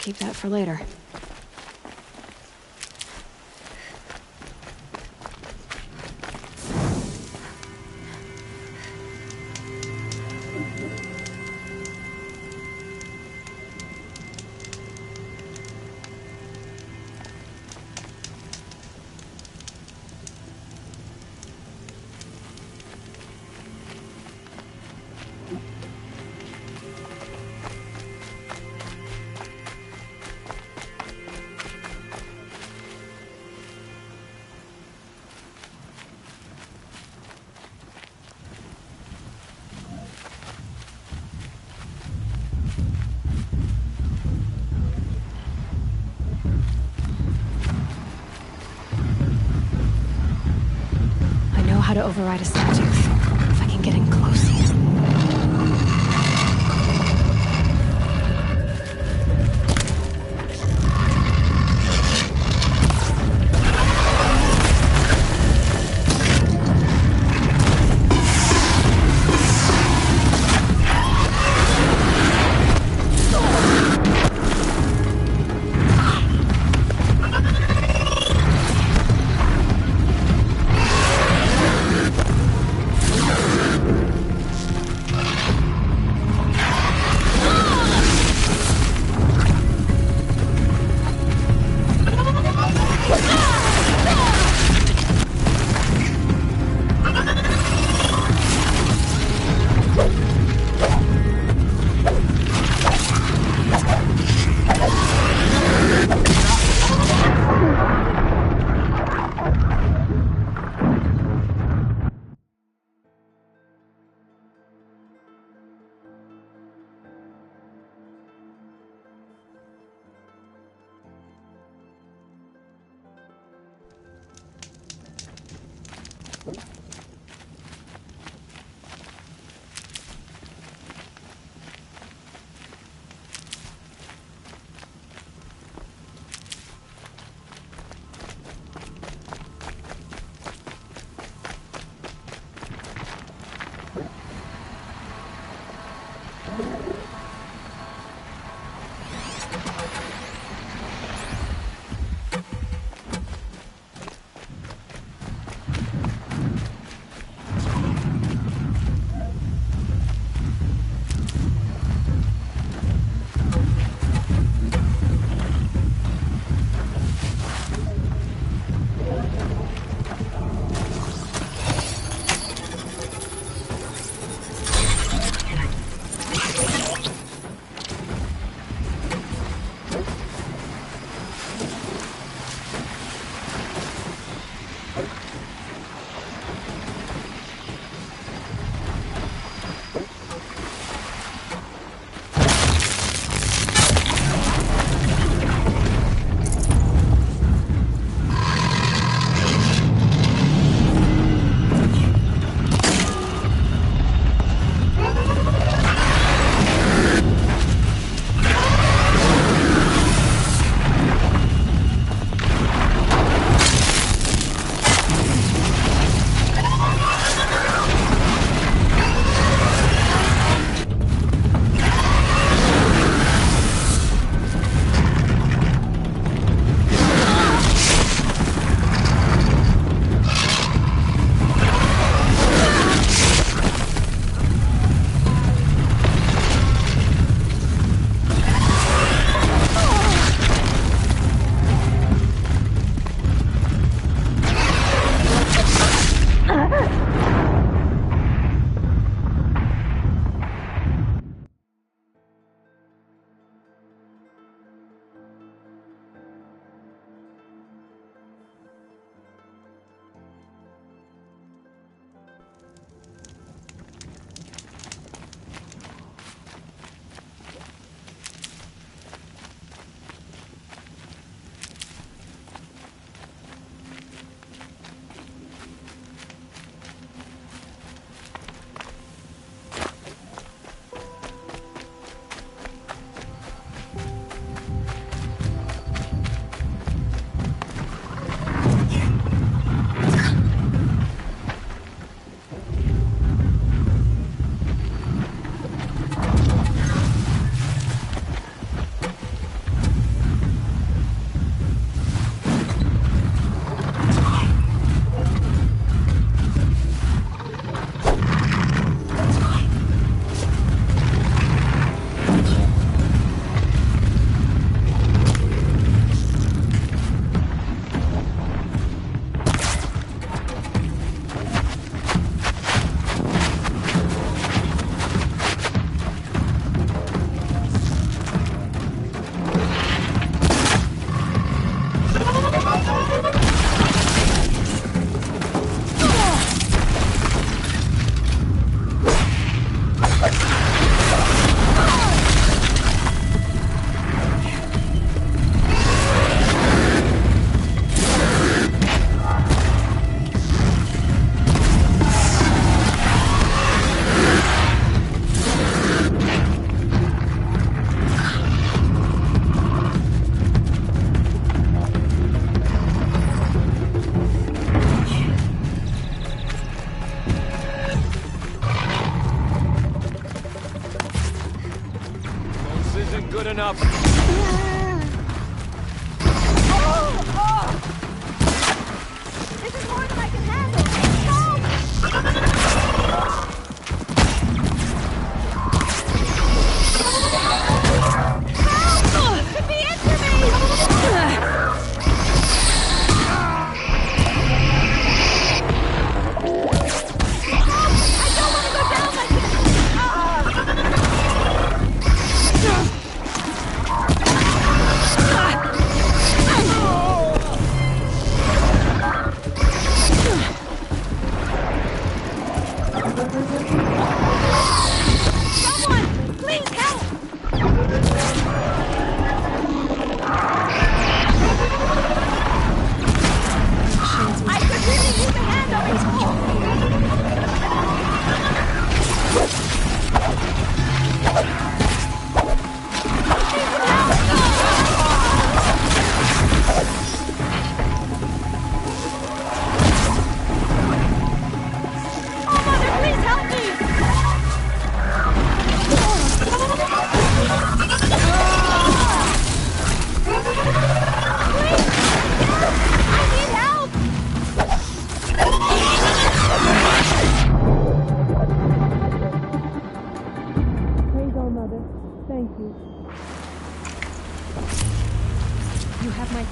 keep that for later. How to override a Sawtooth. If I can get in close.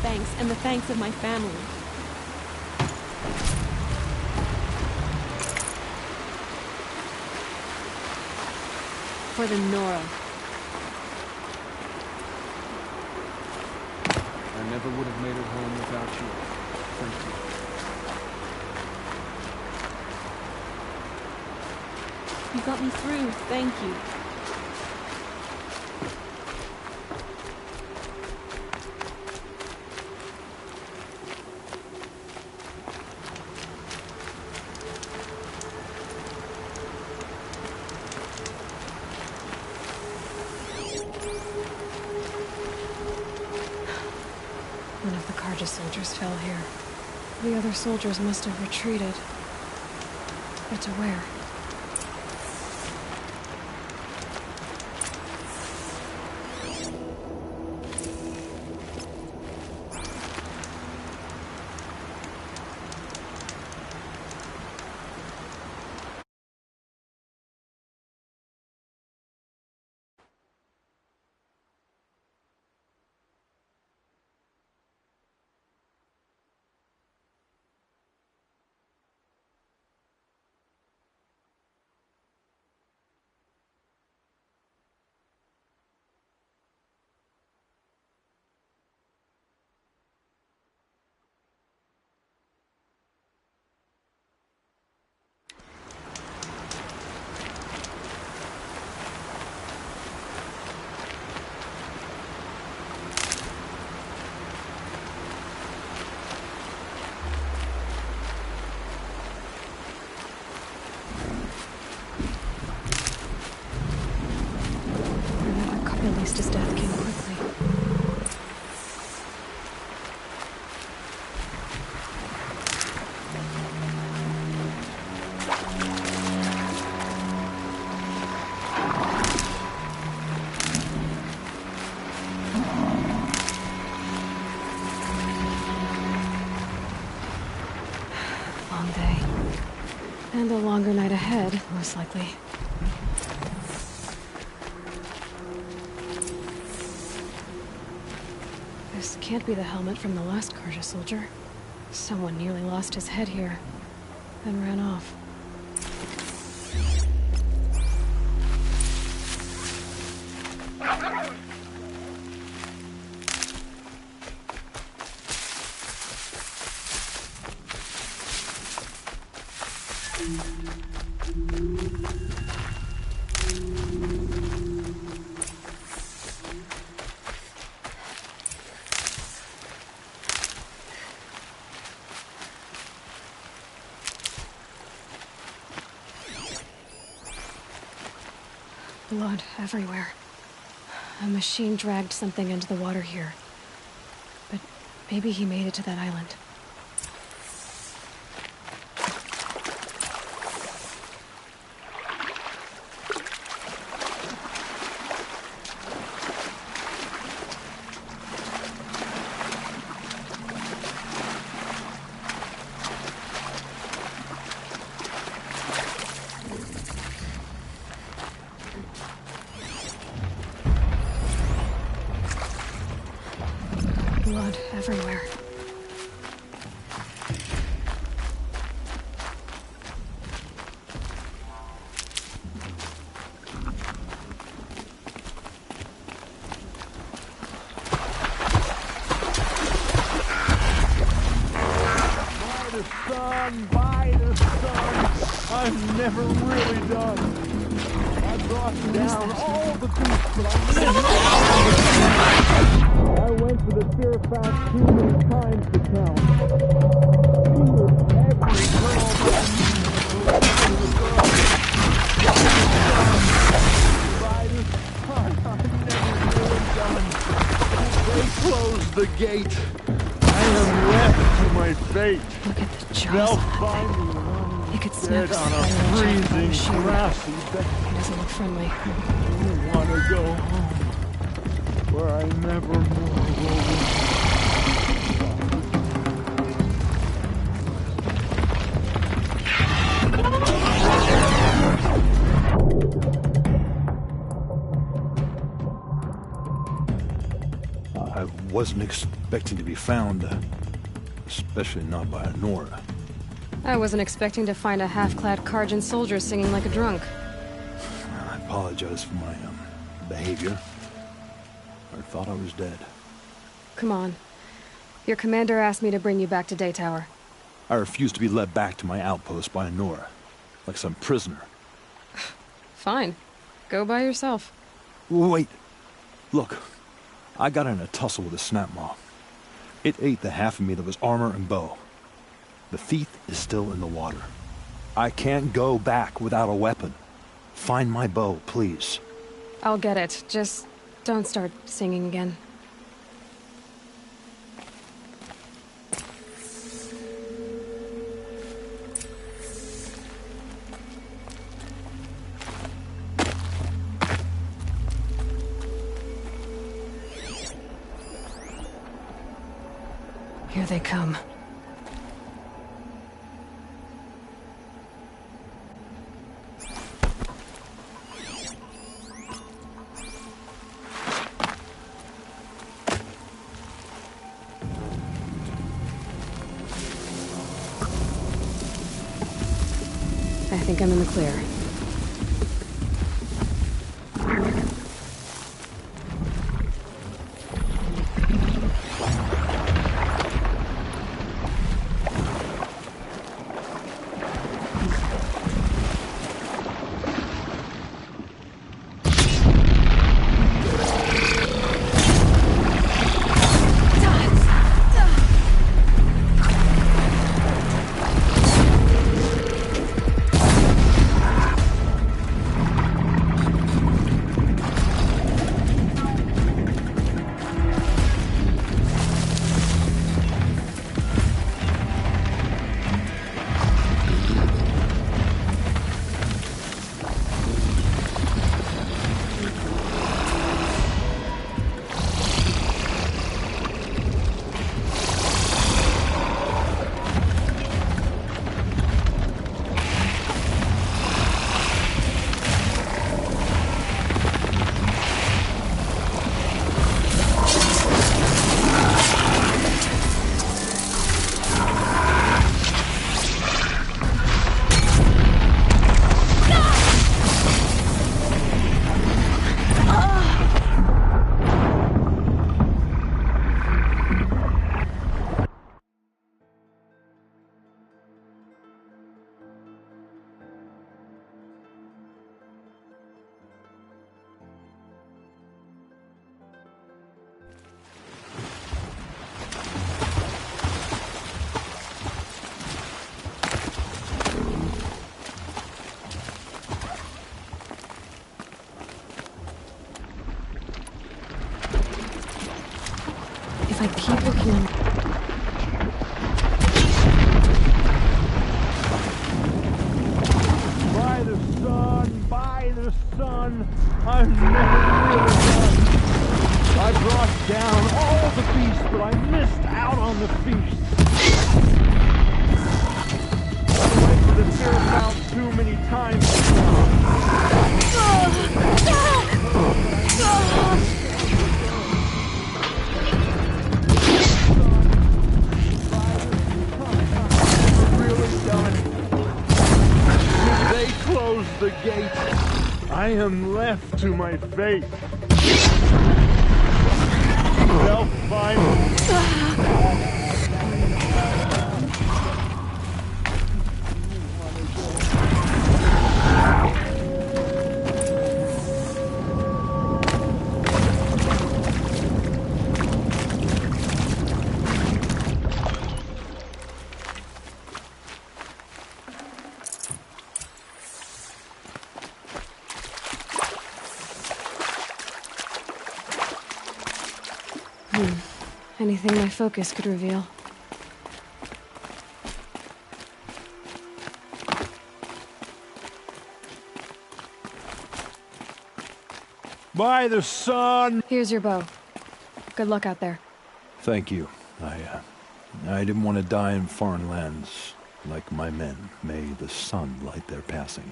thanks, and the thanks of my family. For the Nora. I never would have made it home without you. Thank you. You got me through. Thank you. One of the Carja soldiers fell here. The other soldiers must have retreated. But to where? At least his death came quickly. Long day. And a longer night ahead, most likely. This can't be the helmet from the last Carja soldier. Someone nearly lost his head here, then ran off. Blood everywhere. A machine dragged something into the water here. But maybe he made it to that island. Blood everywhere. By the sun, I'm never really done. I brought down all the beasts, but I went to the fear fast too many times to count. She was every girl by the sun, I'm never really done. They closed the gate. I am left to my fate. Look at the jaws They'll on that find thing. me It could snap dead his on head a and jump on the freezing, machine. grassy bed. He doesn't look friendly. I want to go home, where I never more will. I wasn't expecting to be found, especially not by a Nora. I wasn't expecting to find a half-clad Karjan soldier singing like a drunk. I apologize for my behavior. I thought I was dead. Come on. Your commander asked me to bring you back to Daytower. I refuse to be led back to my outpost by a Nora, like some prisoner. Fine. Go by yourself. Wait. Look. I got in a tussle with a snapmaw. It ate the half of me that was armor and bow. The thief is still in the water. I can't go back without a weapon. Find my bow, please. I'll get it. Just don't start singing again. Here they come. I think I'm in the clear. If I keep looking... By the sun, I've never really done. I brought down all the beasts, but I missed out on the feast. I went to the Fair Mount too many times. Close the gate. I am left to my fate. Self-final. Anything my focus could reveal. By the sun! Here's your bow. Good luck out there. Thank you. I didn't want to die in foreign lands like my men. May the sun light their passing.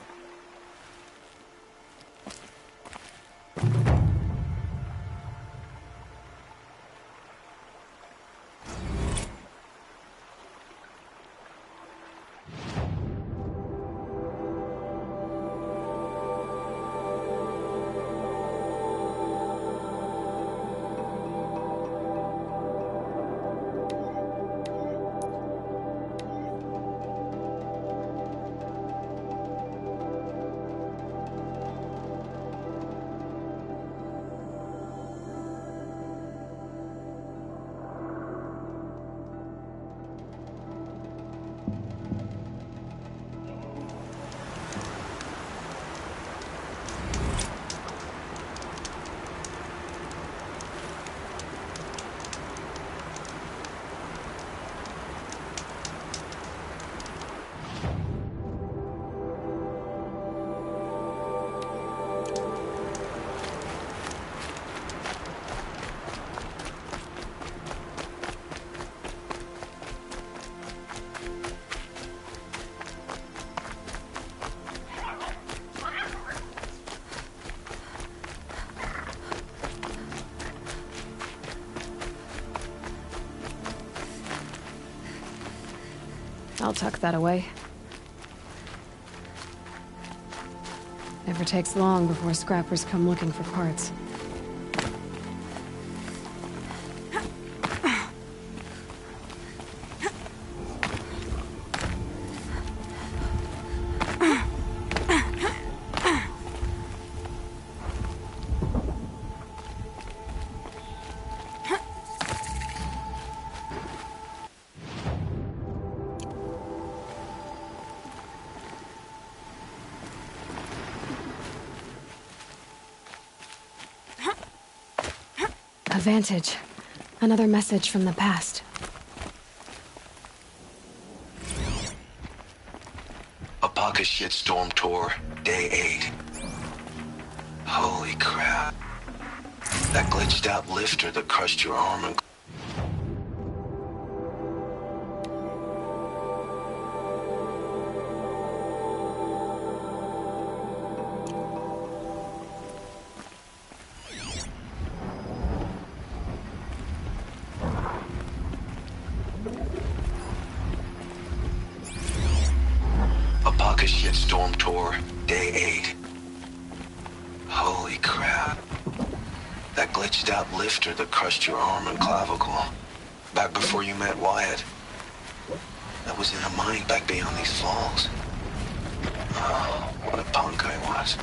I'll tuck that away. Never takes long before scrappers come looking for parts. A vantage. Another message from the past. Apaka Shitstorm Tour, Day 8. Holy crap. That glitched out lifter that crushed your arm and... Apaka Shitstorm Tour, Day 8. Holy crap. That glitched out lifter that crushed your arm and clavicle. Back before you met Wyatt. That was in a mine back beyond these falls. Oh, what a punk I was.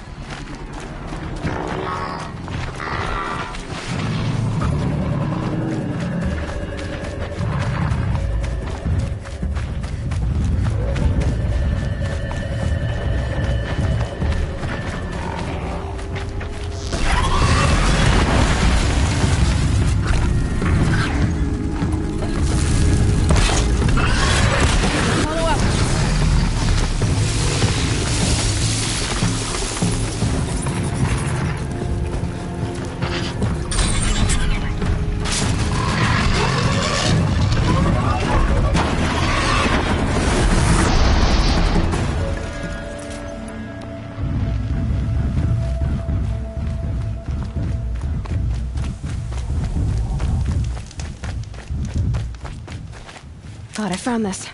Thought I found this.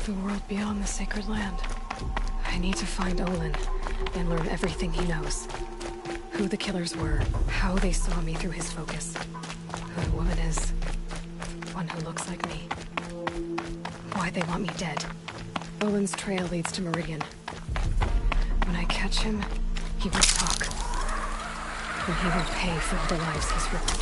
The world beyond the sacred land. I need to find Olin and learn everything he knows. Who the killers were, how they saw me through his focus, who the woman is, one who looks like me, why they want me dead. Olin's trail leads to Meridian. When I catch him, he will talk. And he will pay for all the lives he's ruined.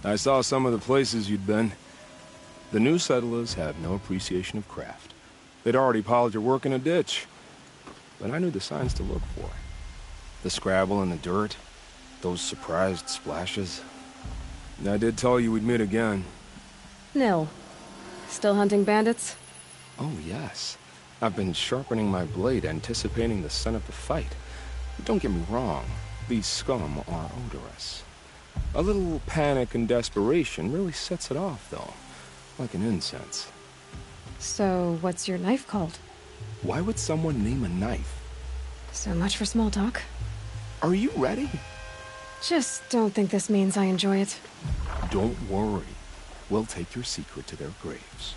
I saw some of the places you'd been. The new settlers have no appreciation of craft. They'd already piled your work in a ditch. But I knew the signs to look for. The scrabble in the dirt, those surprised splashes. I did tell you we'd meet again. Nil. Still hunting bandits? Oh, yes. I've been sharpening my blade, anticipating the scent of the fight. Don't get me wrong, these scum are odorous. A little panic and desperation really sets it off, though. Like an incense. So, what's your knife called? Why would someone name a knife? So much for small talk. Are you ready? Just don't think this means I enjoy it. Don't worry. We'll take your secret to their graves.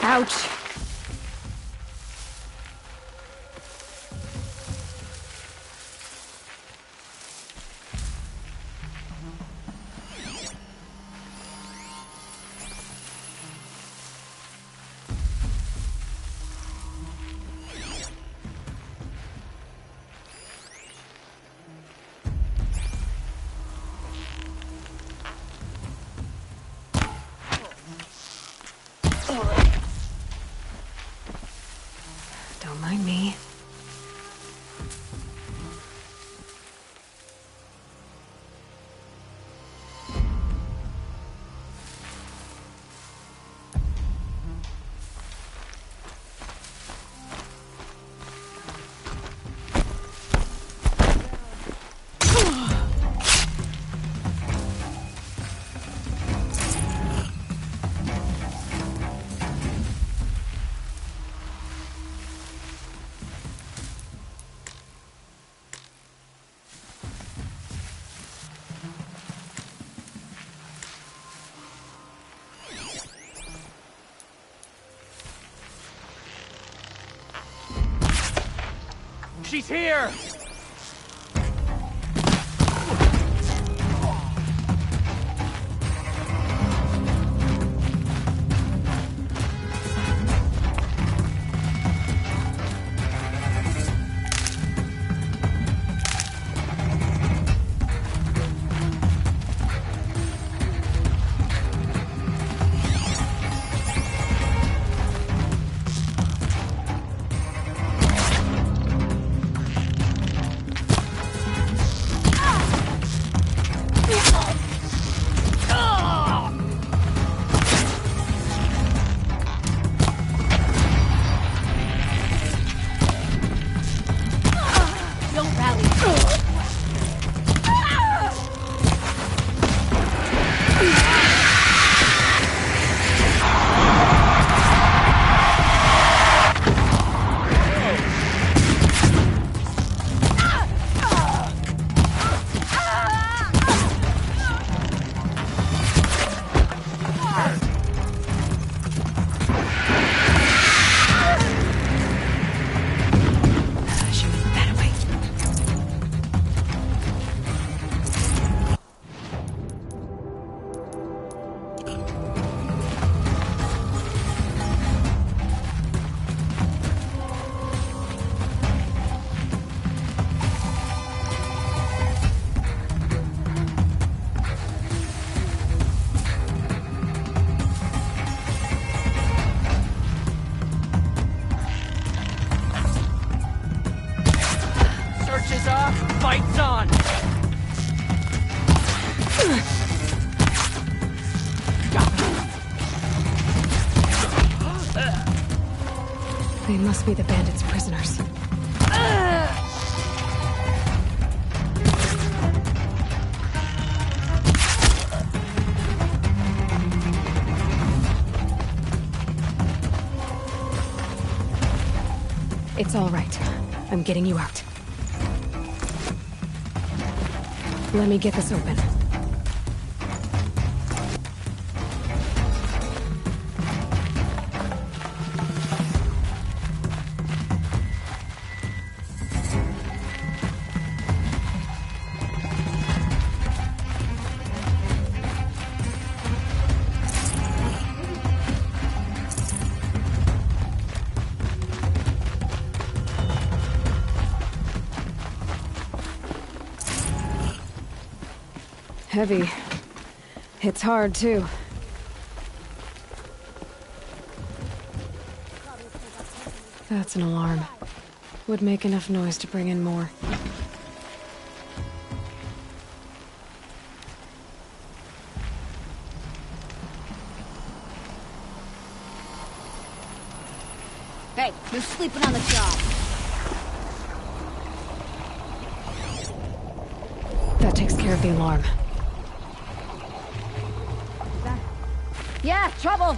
Ouch. Don't mind me. She's here! Fight's on! They must be the bandits' prisoners. It's all right. I'm getting you out. Let me get this open. Heavy. It's hard, too. That's an alarm. Would make enough noise to bring in more. Hey, you're sleeping on the job. That takes care of the alarm. Yeah, trouble!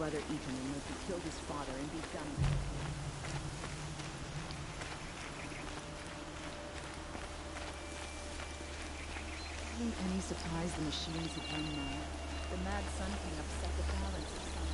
brother Ethan and make you kill his father and be done with it. Pulling pennies to ties the machines that run mad. The mad sun king upset the balance of sun.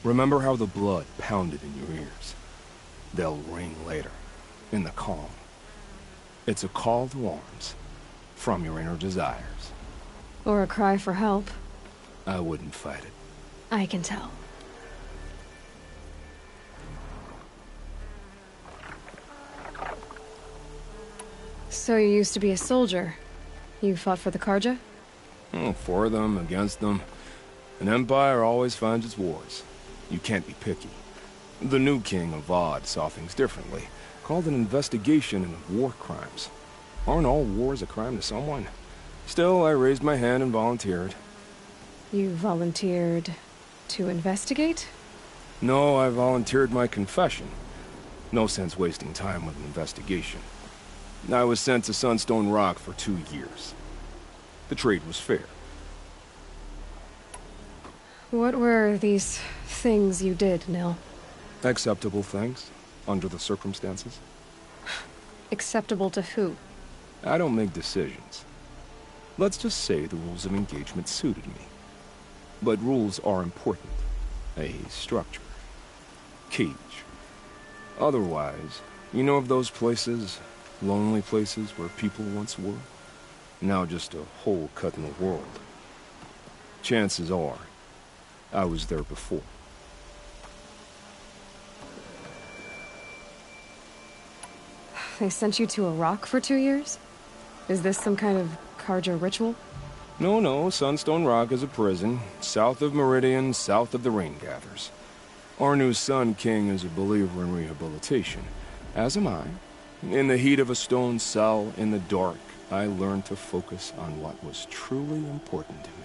Remember how the blood pounded in your ears. They'll ring later, in the calm. It's a call to arms, from your inner desires. Or a cry for help. I wouldn't fight it. I can tell. So you used to be a soldier. You fought for the Carja? For them, against them. An empire always finds its wars. You can't be picky. The new king of Vod saw things differently. Called an investigation into war crimes. Aren't all wars a crime to someone? Still, I raised my hand and volunteered. You volunteered to investigate? No, I volunteered my confession. No sense wasting time with an investigation. I was sent to Sunstone Rock for 2 years. The trade was fair. What were these things you did, Nil? Acceptable things, under the circumstances. Acceptable to who? I don't make decisions. Let's just say the rules of engagement suited me. But rules are important. A structure. Cage. Otherwise, you know of those places, lonely places where people once were? Now just a hole cut in the world. Chances are, I was there before. They sent you to a rock for 2 years? Is this some kind of Carja ritual? No, Sunstone Rock is a prison, south of Meridian, south of the Rain Gathers. Our new Sun King is a believer in rehabilitation, as am I. In the heat of a stone cell, in the dark, I learned to focus on what was truly important to me.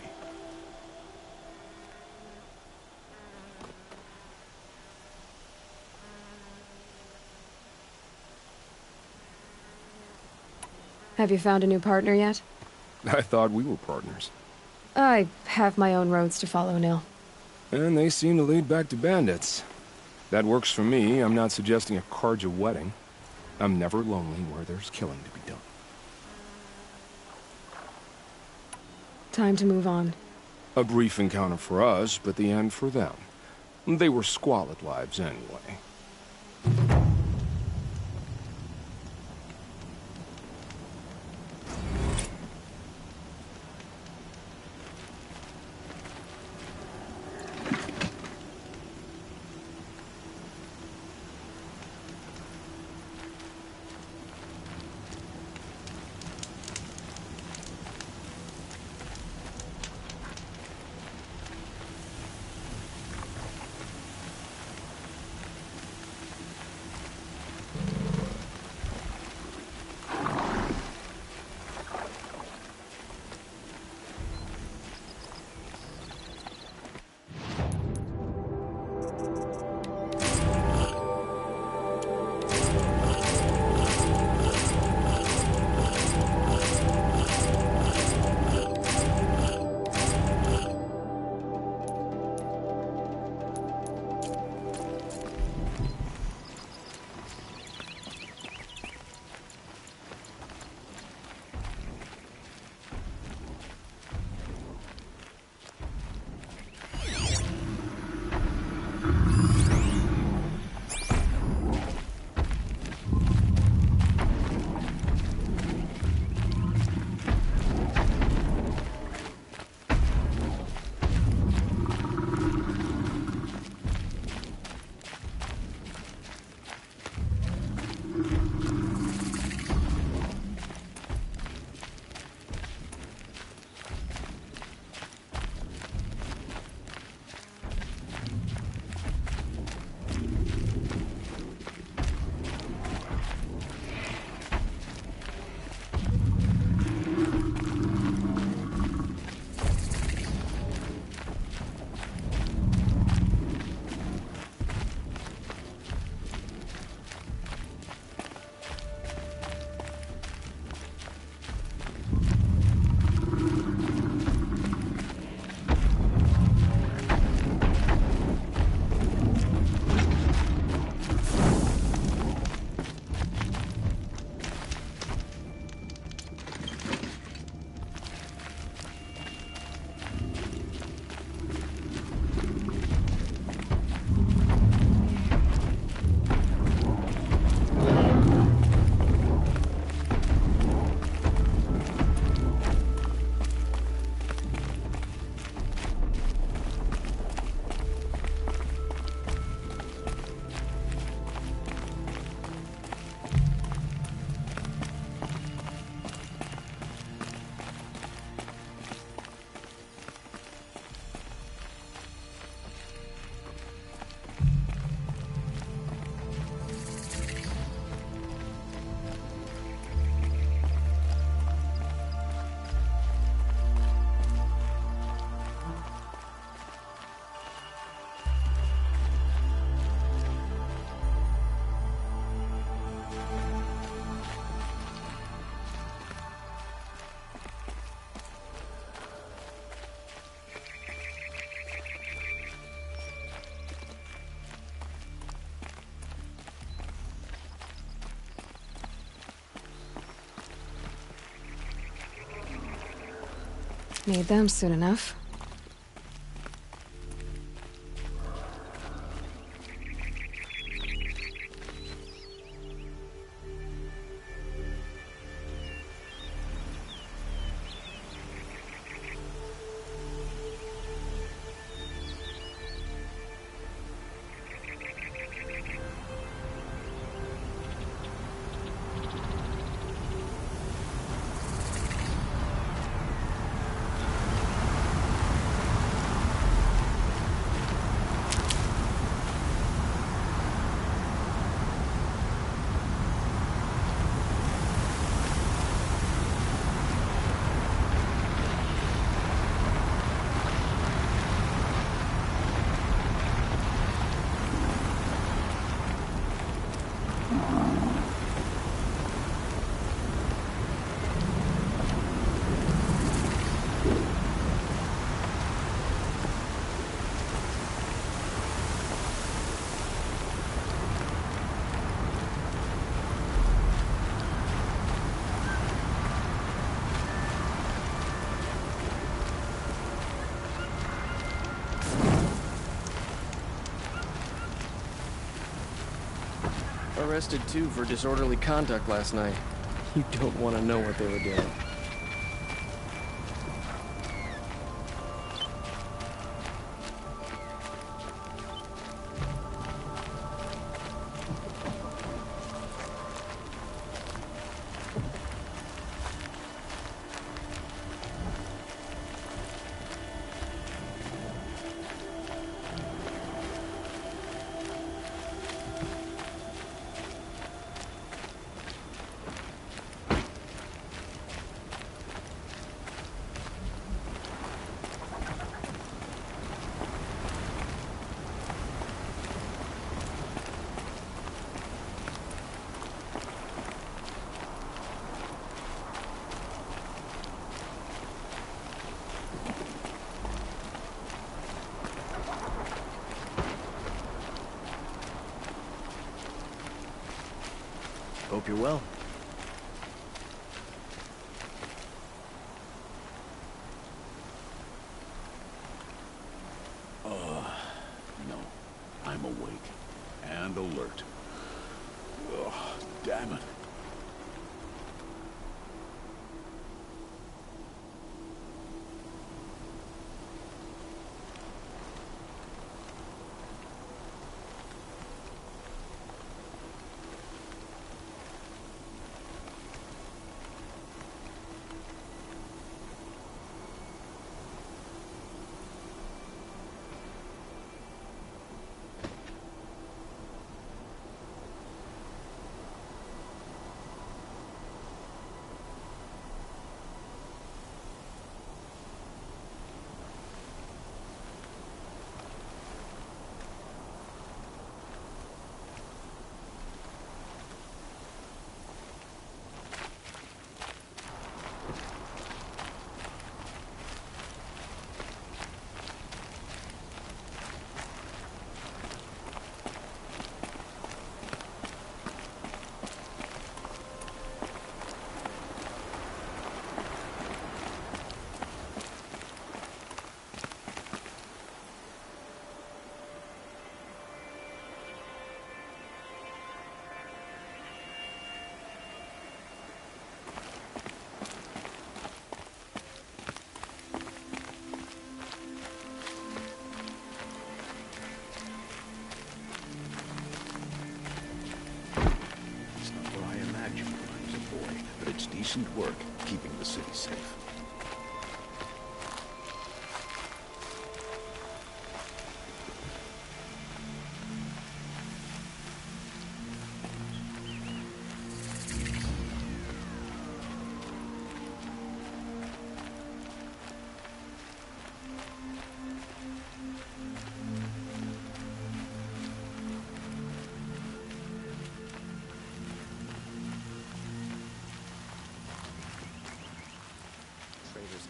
Have you found a new partner yet? I thought we were partners. I have my own roads to follow, Nil. And they seem to lead back to bandits. That works for me. I'm not suggesting a Carja wedding. I'm never lonely where there's killing to be done. Time to move on. A brief encounter for us, but the end for them. They were squalid lives anyway. Need them soon enough. Arrested too for disorderly conduct last night. You don't want to know what they were doing. Hope you're well. No. I'm awake. And alert. Ugh, damn it. Decent work keeping the city safe.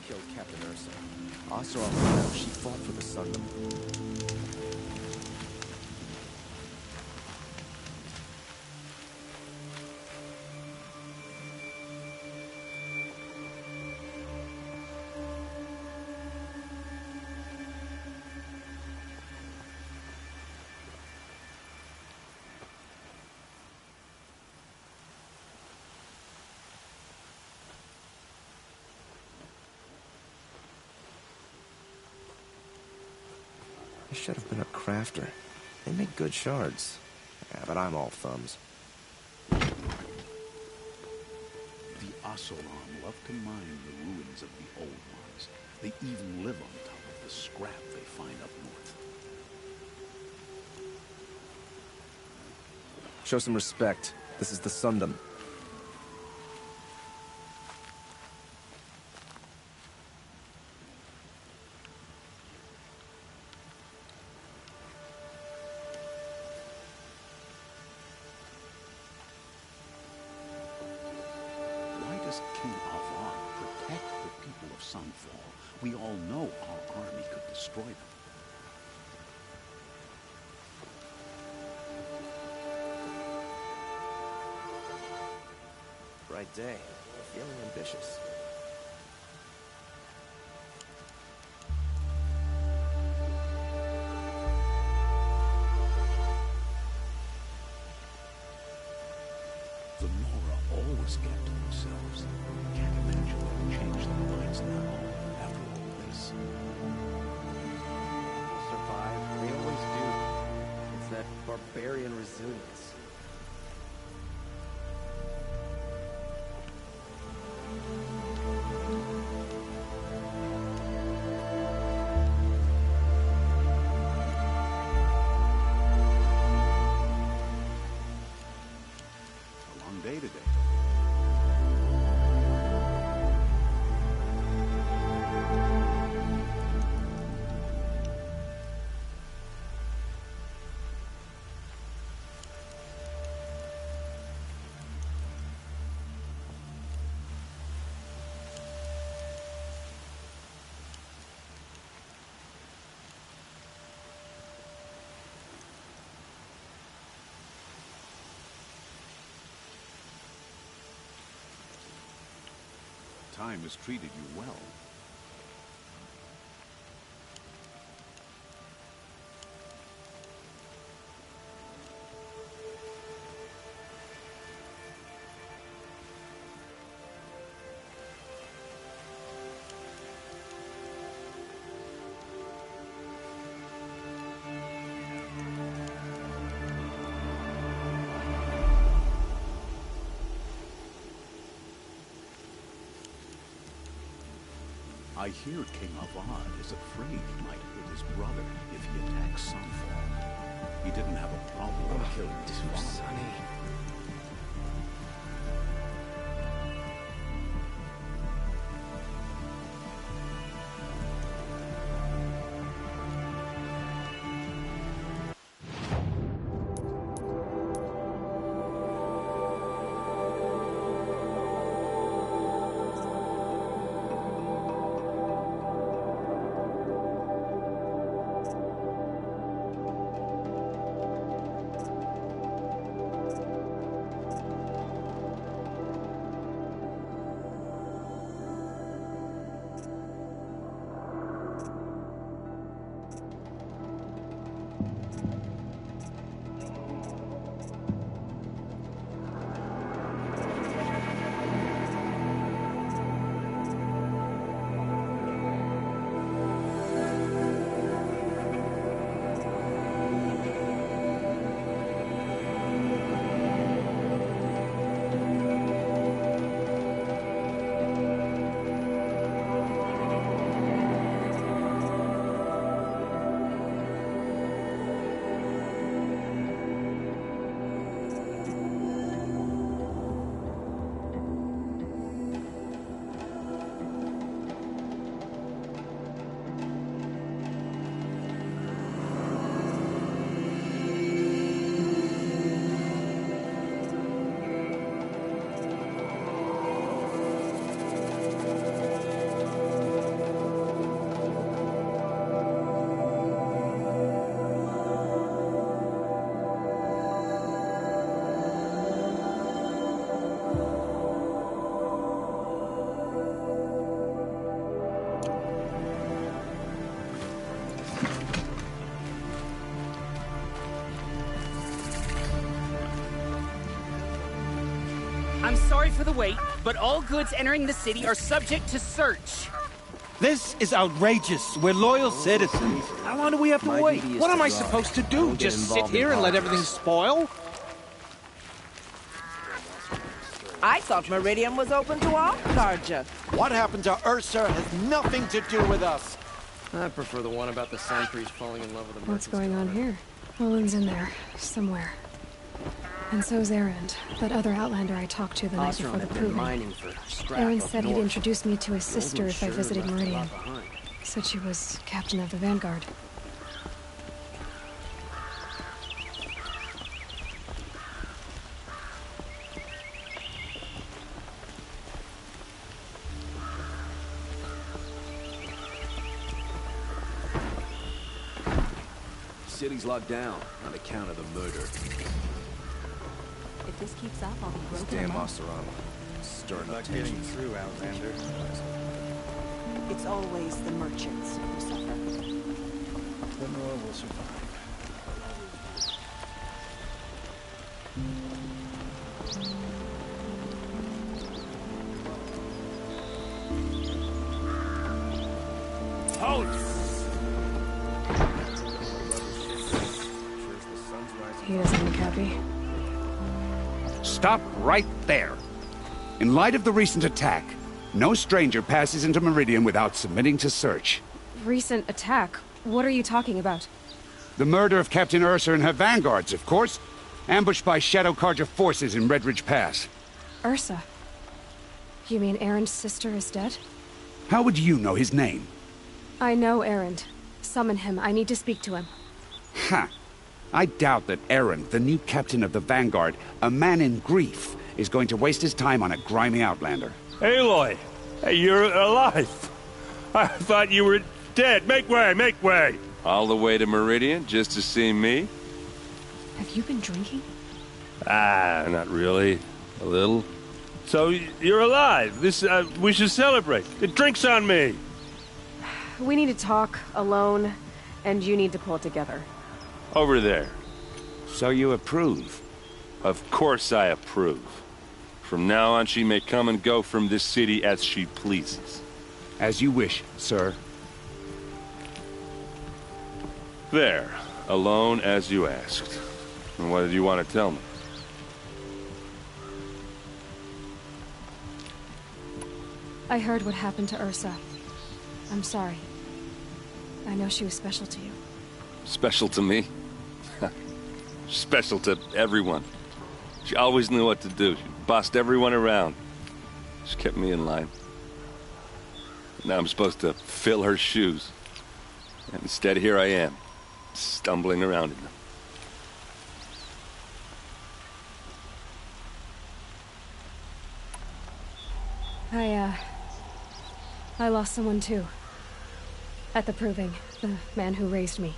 Killed Captain Ursa. Osterov found out she fought for the Sun. I should have been a crafter. They make good shards. Yeah, but I'm all thumbs. The Oseram love to mine the ruins of the old ones. They even live on top of the scrap they find up north. Show some respect. This is the Sundom. Why does King Avad protect the people of Sunfall? We all know our army could destroy them. Bright day. Feeling ambitious. The Nora always kept to themselves. Can't imagine they'll change their minds now, after all this. Survive. They always do. It's that barbarian resilience. A long day today. Time has treated you well. I hear King Avad is afraid he might hurt his brother if he attacks Sunfall. He didn't have a problem killing his father. Sunny. I'm sorry for the wait, but all goods entering the city are subject to search. This is outrageous. We're loyal citizens. How long do we have to wait? What am I supposed to do? Just sit here and let everything spoil? I thought Meridian was open to all Carja. What happened to Ursa has nothing to do with us. I prefer the one about the Sun Priest falling in love with a What's going on here? Olin's in there, somewhere. And so's Erend, that other Outlander I talked to the night before the proving. Erend said he'd introduce me to his sister if I visited Meridian. Said she was captain of the Vanguard. City's locked down on account of the murder. If this keeps up, I'll be broken. Damn Oseram. Stirring up getting tensions. through, Outlander. It's always the merchants who suffer. The Nora will survive. Halt! He doesn't look happy. Stop right there. In light of the recent attack, no stranger passes into Meridian without submitting to search. Recent attack? What are you talking about? The murder of Captain Ursa and her vanguards, of course. Ambushed by Shadow Carja forces in Redridge Pass. Ursa? You mean Erend's sister is dead? How would you know his name? I know Erend. Summon him. I need to speak to him. Ha! I doubt that Erend, the new captain of the Vanguard, a man in grief, is going to waste his time on a grimy Outlander. Aloy! Hey, you're alive! I thought you were dead. Make way, make way! All the way to Meridian just to see me? Have you been drinking? Ah, not really. A little. So, you're alive. This, we should celebrate. The drink's on me! We need to talk, alone, and you need to pull it together. Over there. So you approve? Of course I approve. From now on, she may come and go from this city as she pleases. As you wish, sir. There. Alone as you asked. And what did you want to tell me? I heard what happened to Ursa. I'm sorry. I know she was special to you. Special to me? Special to everyone. She always knew what to do. She bossed everyone around. She kept me in line. Now I'm supposed to fill her shoes. And instead, here I am, stumbling around in them. I lost someone too. At the proving, the man who raised me.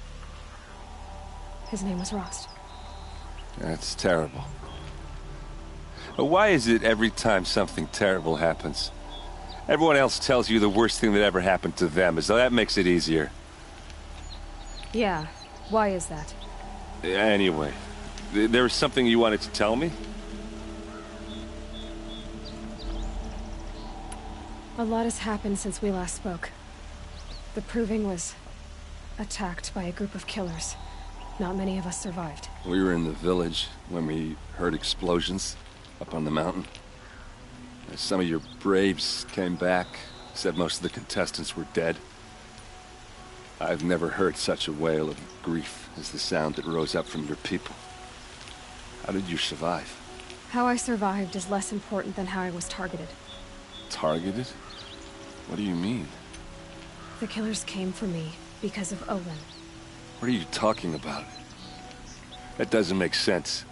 His name was Rost. That's terrible. Why is it every time something terrible happens, everyone else tells you the worst thing that ever happened to them, as though that makes it easier? Yeah, why is that? Anyway, there was something you wanted to tell me? A lot has happened since we last spoke. The proving was attacked by a group of killers. Not many of us survived. We were in the village when we heard explosions up on the mountain. Some of your braves came back, said most of the contestants were dead. I've never heard such a wail of grief as the sound that rose up from your people. How did you survive? How I survived is less important than how I was targeted. Targeted? What do you mean? The killers came for me because of Olin. What are you talking about? That doesn't make sense.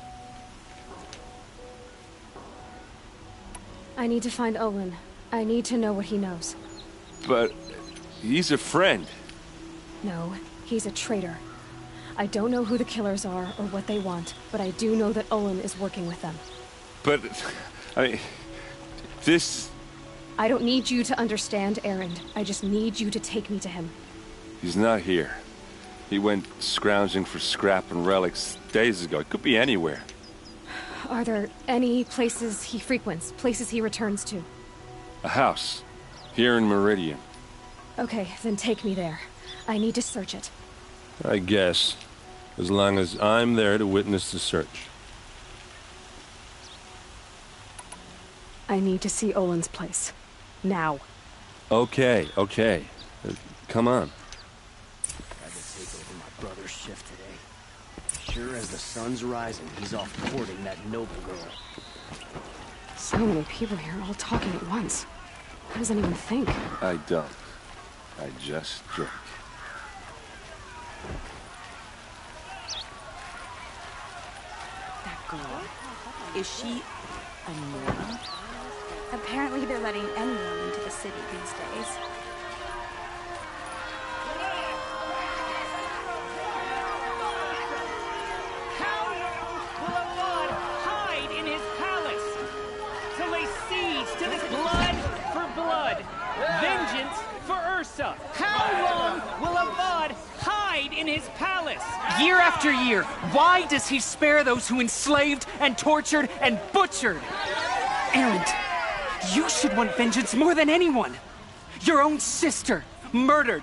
I need to find Olin. I need to know what he knows. But he's a friend. No, he's a traitor. I don't know who the killers are or what they want, but I do know that Olin is working with them. But, I mean, this... I don't need you to understand, Erend. I just need you to take me to him. He's not here. He went scrounging for scrap and relics days ago. It could be anywhere. Are there any places he frequents? Places he returns to? A house. Here in Meridian. Okay, then take me there. I need to search it. I guess. As long as I'm there to witness the search. I need to see Olin's place. Now. Okay. Come on. Had to take over my brother's shift today. Sure as the sun's rising, he's off courting that noble girl. So many people here all talking at once. How does anyone think? I don't. I just drink. That girl. Is she a Nora? Apparently they're letting anyone into the city these days. How will a Blood hide in his palace to lay siege to this blood for blood, vengeance for Ursa? How long will a Blood hide in his palace? Year after year, why does he spare those who enslaved and tortured and butchered? Erend, you should want vengeance more than anyone. Your own sister, murdered,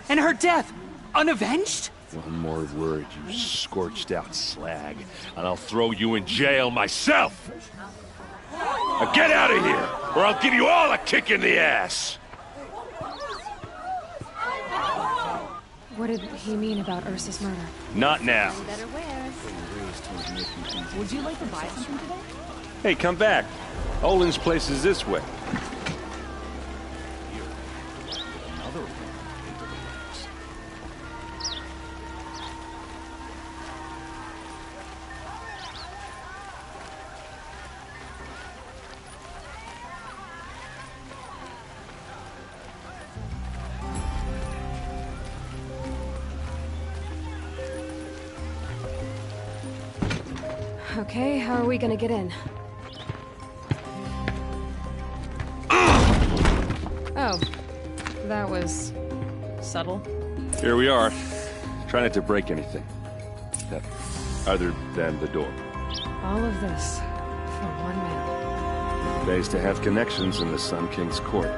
and her death, unavenged? One more word, you scorched out slag, and I'll throw you in jail myself! Now get out of here, or I'll give you all a kick in the ass! What did he mean about Ursa's murder? Not now. Better wear. Would you like to buy something today? Hey, come back. Olin's place is this way. Another one into the ranks. Okay, how are we gonna get in? Oh, that was subtle. Here we are. Try not to break anything. Other than the door. All of this for one man. Pays to have connections in the Sun King's court.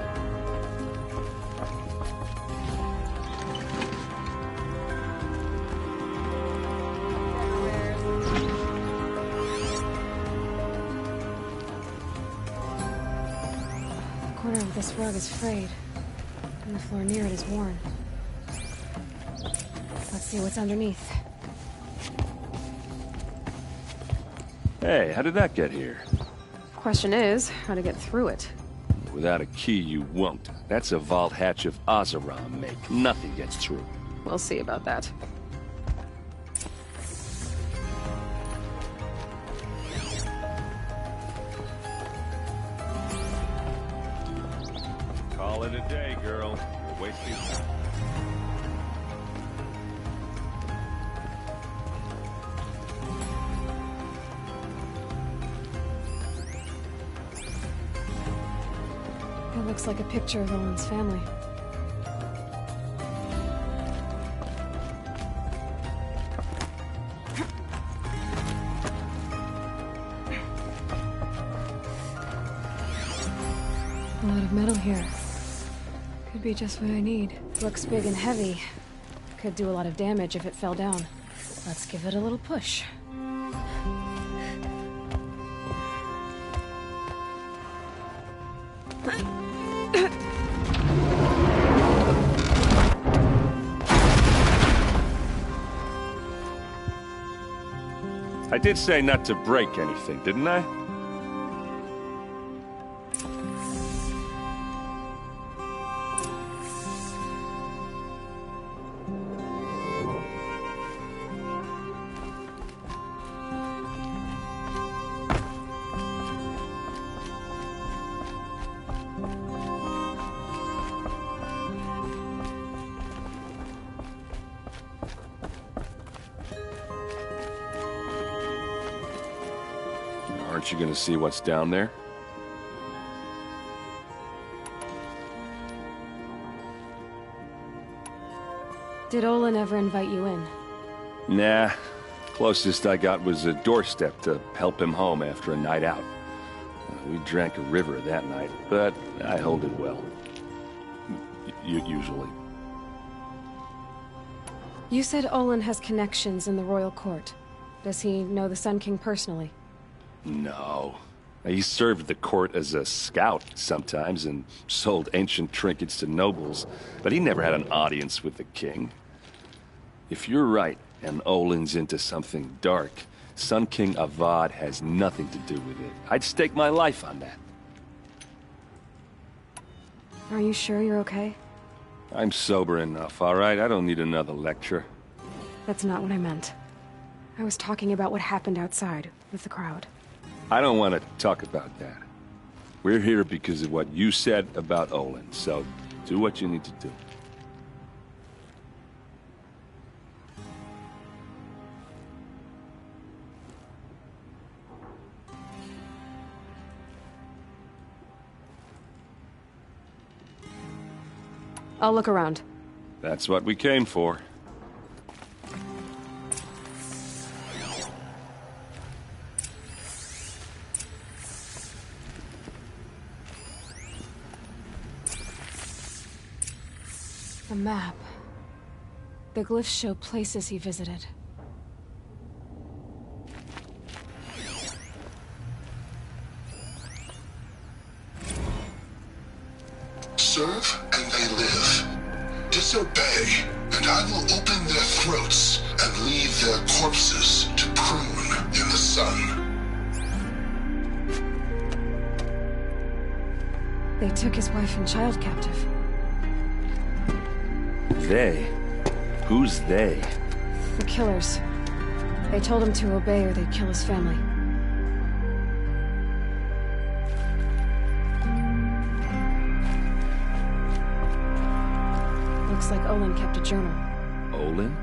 The corner of this rug is frayed, and the floor near it is worn. Let's see what's underneath. Hey, how did that get here? Question is, how to get through it. Without a key, you won't. That's a vault hatch of Oseram make. Nothing gets through. We'll see about that. Call it a day, girl. You're wasting time. It looks like a picture of Olin's family. A lot of metal here. Could be just what I need. Looks big and heavy. Could do a lot of damage if it fell down. Let's give it a little push. I did say not to break anything, didn't I? Aren't you gonna see what's down there? Did Olin ever invite you in? Nah. Closest I got was a doorstep to help him home after a night out. We drank a river that night, but I hold it well. Usually. You said Olin has connections in the royal court. Does he know the Sun King personally? No. He served the court as a scout sometimes and sold ancient trinkets to nobles, but he never had an audience with the king. If you're right, and Olin's into something dark, Sun King Avad has nothing to do with it. I'd stake my life on that. Are you sure you're okay? I'm sober enough, all right? I don't need another lecture. That's not what I meant. I was talking about what happened outside with the crowd. I don't want to talk about that. We're here because of what you said about Olin, so do what you need to do. I'll look around. That's what we came for. The map. The glyphs show places he visited. Serve and they live. Disobey, and I will open their throats and leave their corpses to prune in the sun. They took his wife and child captive. They? Who's they? The killers. They told him to obey or they'd kill his family. Looks like Olin kept a journal. Olin?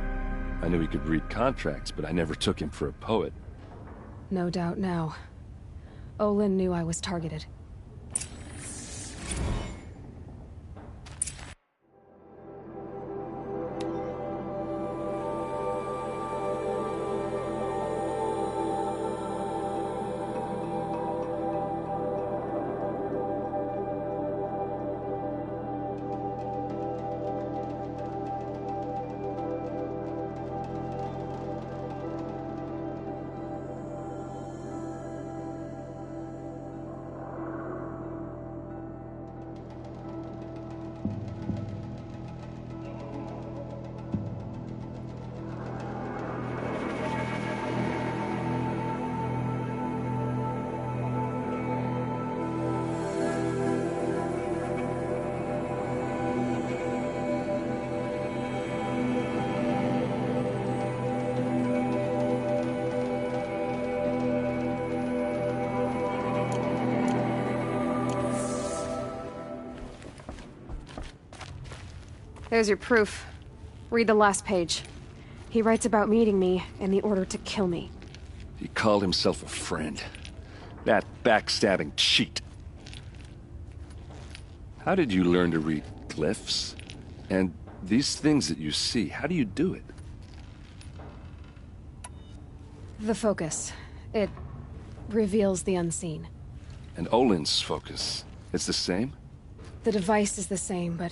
I knew he could read contracts, but I never took him for a poet. No doubt now. Olin knew I was targeted. There's your proof. Read the last page. He writes about meeting me and the order to kill me. He called himself a friend. That backstabbing cheat. How did you learn to read glyphs? And these things that you see, how do you do it? The focus. It reveals the unseen. And Olin's focus, it's the same? The device is the same, but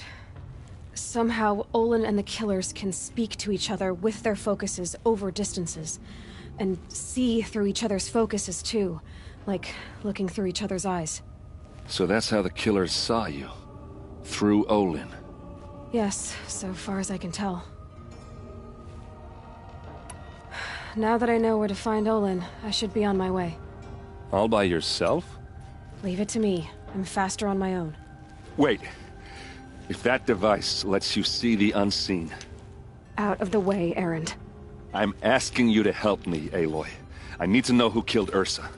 somehow Olin and the killers can speak to each other with their focuses over distances. And see through each other's focuses too. Like looking through each other's eyes. So that's how the killers saw you? Through Olin? Yes, so far as I can tell. Now that I know where to find Olin, I should be on my way. All by yourself? Leave it to me. I'm faster on my own. Wait. If that device lets you see the unseen... Out of the way, Erend. I'm asking you to help me, Aloy. I need to know who killed Ursa.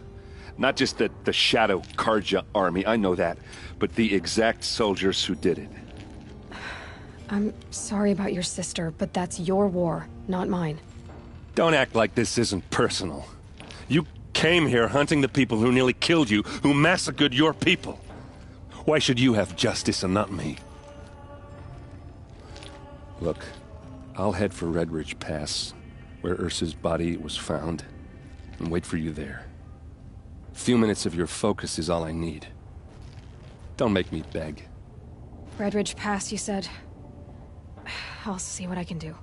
Not just the Shadow Karja army, I know that, but the exact soldiers who did it. I'm sorry about your sister, but that's your war, not mine. Don't act like this isn't personal. You came here hunting the people who nearly killed you, who massacred your people. Why should you have justice and not me? Look, I'll head for Red Ridge Pass, where Ursa's body was found, and wait for you there. A few minutes of your focus is all I need. Don't make me beg. Redridge Pass, you said. I'll see what I can do.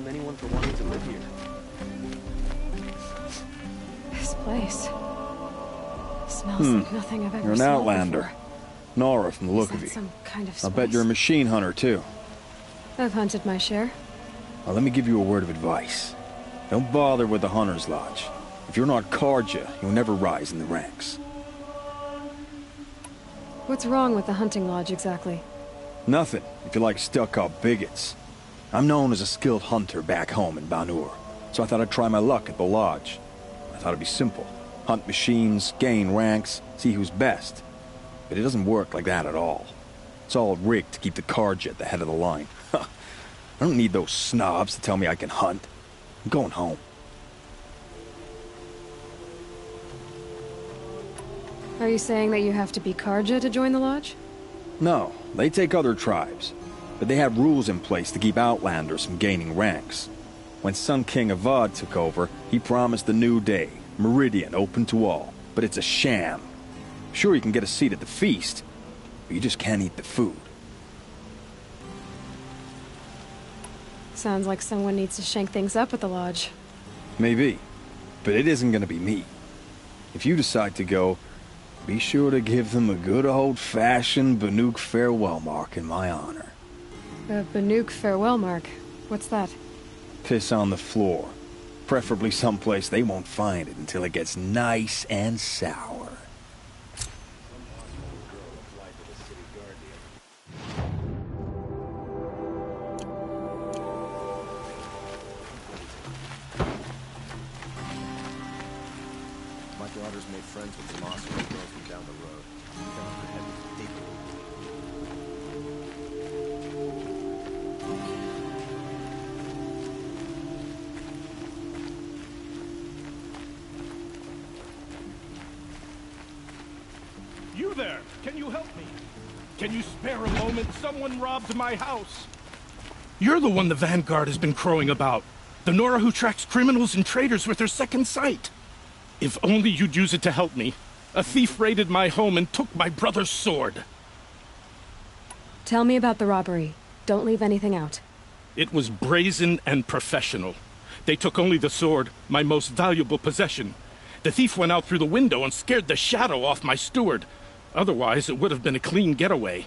Anyone for wanting to live here. This place smells like nothing I've ever You're an smelled outlander. before. Nora from the look Is of that you. some kind of I'll bet you're a machine hunter, too. I've hunted my share. Well, let me give you a word of advice. Don't bother with the Hunter's Lodge. If you're not Carja, you'll never rise in the ranks. What's wrong with the hunting lodge exactly? Nothing, if you like stuck-up bigots. I'm known as a skilled hunter back home in Banur, so I thought I'd try my luck at the lodge. I thought it'd be simple. Hunt machines, gain ranks, see who's best. But it doesn't work like that at all. It's all rigged to keep the Carja at the head of the line. I don't need those snobs to tell me I can hunt. I'm going home. Are you saying that you have to be Carja to join the lodge? No, they take other tribes. But they have rules in place to keep outlanders from gaining ranks. When Sun King Avad took over, he promised a new day, Meridian open to all. But it's a sham. Sure, you can get a seat at the feast, but you just can't eat the food. Sounds like someone needs to shank things up at the lodge. Maybe, but it isn't gonna be me. If you decide to go, be sure to give them a good old-fashioned Banuk farewell mark in my honor. A Banuk farewell mark. What's that? Piss on the floor. Preferably someplace they won't find it until it gets nice and sour. My daughter's made friends with some awesome girls from down the road. You there! Can you help me? Can you spare a moment? Someone robbed my house! You're the one the Vanguard has been crowing about. The Nora who tracks criminals and traitors with her second sight. If only you'd use it to help me. A thief raided my home and took my brother's sword. Tell me about the robbery. Don't leave anything out. It was brazen and professional. They took only the sword, my most valuable possession. The thief went out through the window and scared the shadow off my steward. Otherwise, it would have been a clean getaway.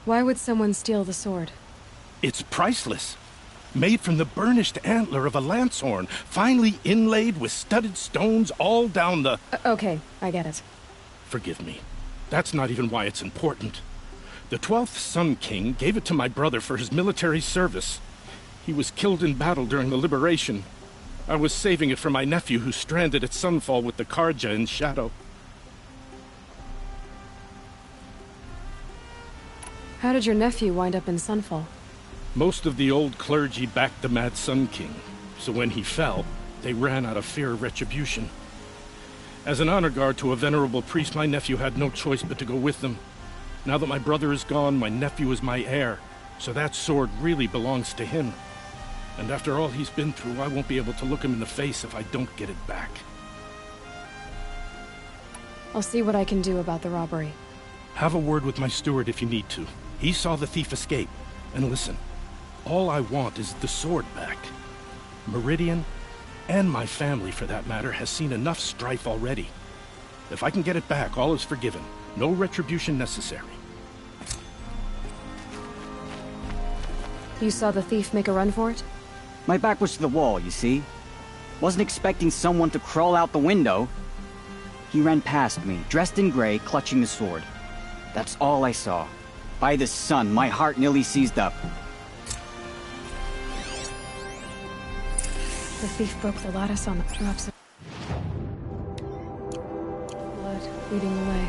Why would someone steal the sword? It's priceless. Made from the burnished antler of a lancehorn, finely inlaid with studded stones all down the... Okay, I get it. Forgive me. That's not even why it's important. The 12th Sun King gave it to my brother for his military service. He was killed in battle during the Liberation. I was saving it for my nephew who's stranded at Sunfall with the Carja in Shadow. How did your nephew wind up in Sunfall? Most of the old clergy backed the Mad Sun King, so when he fell, they ran out of fear of retribution. As an honor guard to a venerable priest, my nephew had no choice but to go with them. Now that my brother is gone, my nephew is my heir, so that sword really belongs to him. And after all he's been through, I won't be able to look him in the face if I don't get it back. I'll see what I can do about the robbery. Have a word with my steward if you need to. He saw the thief escape. And listen, all I want is the sword back. Meridian, and my family for that matter, has seen enough strife already. If I can get it back, all is forgiven. No retribution necessary. You saw the thief make a run for it? My back was to the wall, you see? Wasn't expecting someone to crawl out the window. He ran past me, dressed in gray, clutching the sword. That's all I saw. By the sun, my heart nearly seized up. The thief broke the lattice on the drops of blood leading the way.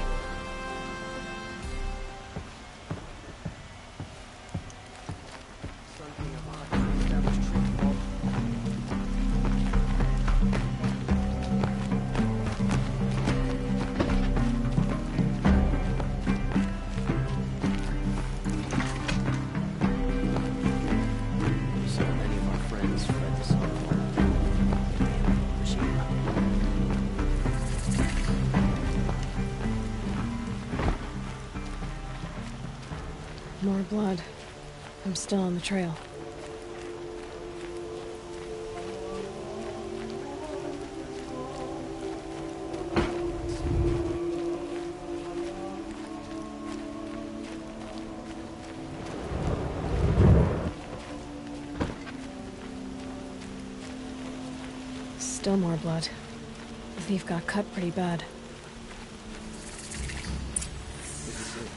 More blood. I'm still on the trail. Still more blood. The thief got cut pretty bad.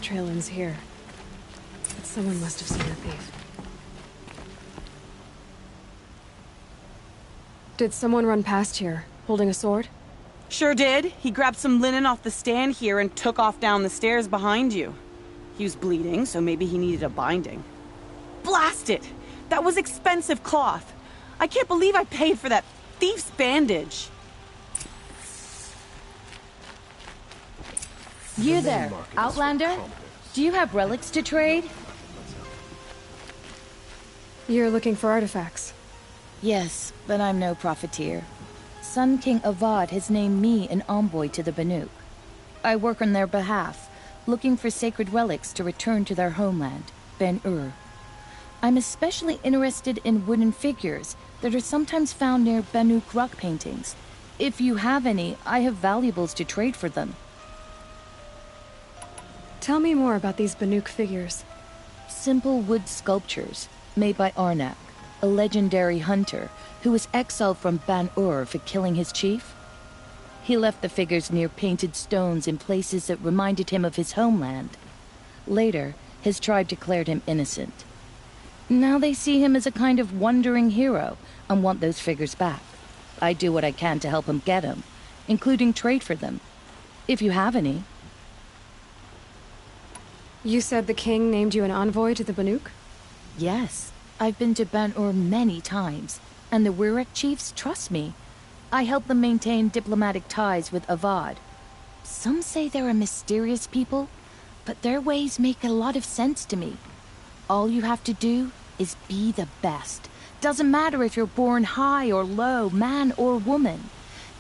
Trail ends here. But someone must have seen the thief. Did someone run past here, holding a sword? Sure did. He grabbed some linen off the stand here and took off down the stairs behind you. He was bleeding, so maybe he needed a binding. Blast it! That was expensive cloth. I can't believe I paid for that thief's bandage. You there, Outlander? Do you have relics to trade? You're looking for artifacts? Yes, but I'm no profiteer. Sun King Avad has named me an envoy to the Banuk. I work on their behalf, looking for sacred relics to return to their homeland, Ben-Ur. I'm especially interested in wooden figures that are sometimes found near Banuk rock paintings. If you have any, I have valuables to trade for them. Tell me more about these Banuk figures. Simple wood sculptures made by Arnak, a legendary hunter who was exiled from Ban-Ur for killing his chief. He left the figures near painted stones in places that reminded him of his homeland. Later, his tribe declared him innocent. Now they see him as a kind of wandering hero and want those figures back. I do what I can to help him get them, including trade for them, if you have any. You said the king named you an envoy to the Banuk? Yes, I've been to Ban-Ur many times, and the Wirek chiefs trust me. I help them maintain diplomatic ties with Avad. Some say they're a mysterious people, but their ways make a lot of sense to me. All you have to do is be the best. Doesn't matter if you're born high or low, man or woman.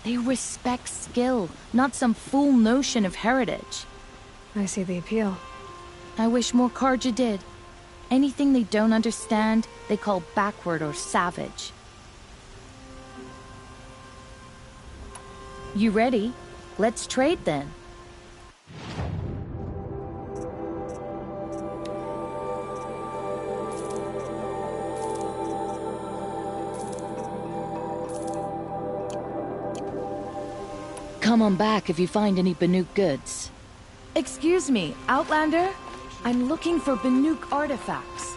They respect skill, not some fool notion of heritage. I see the appeal. I wish more Carja did. Anything they don't understand, they call backward or savage. You ready? Let's trade then. Come on back if you find any Banuk goods. Excuse me, Outlander? I'm looking for Banuk artifacts.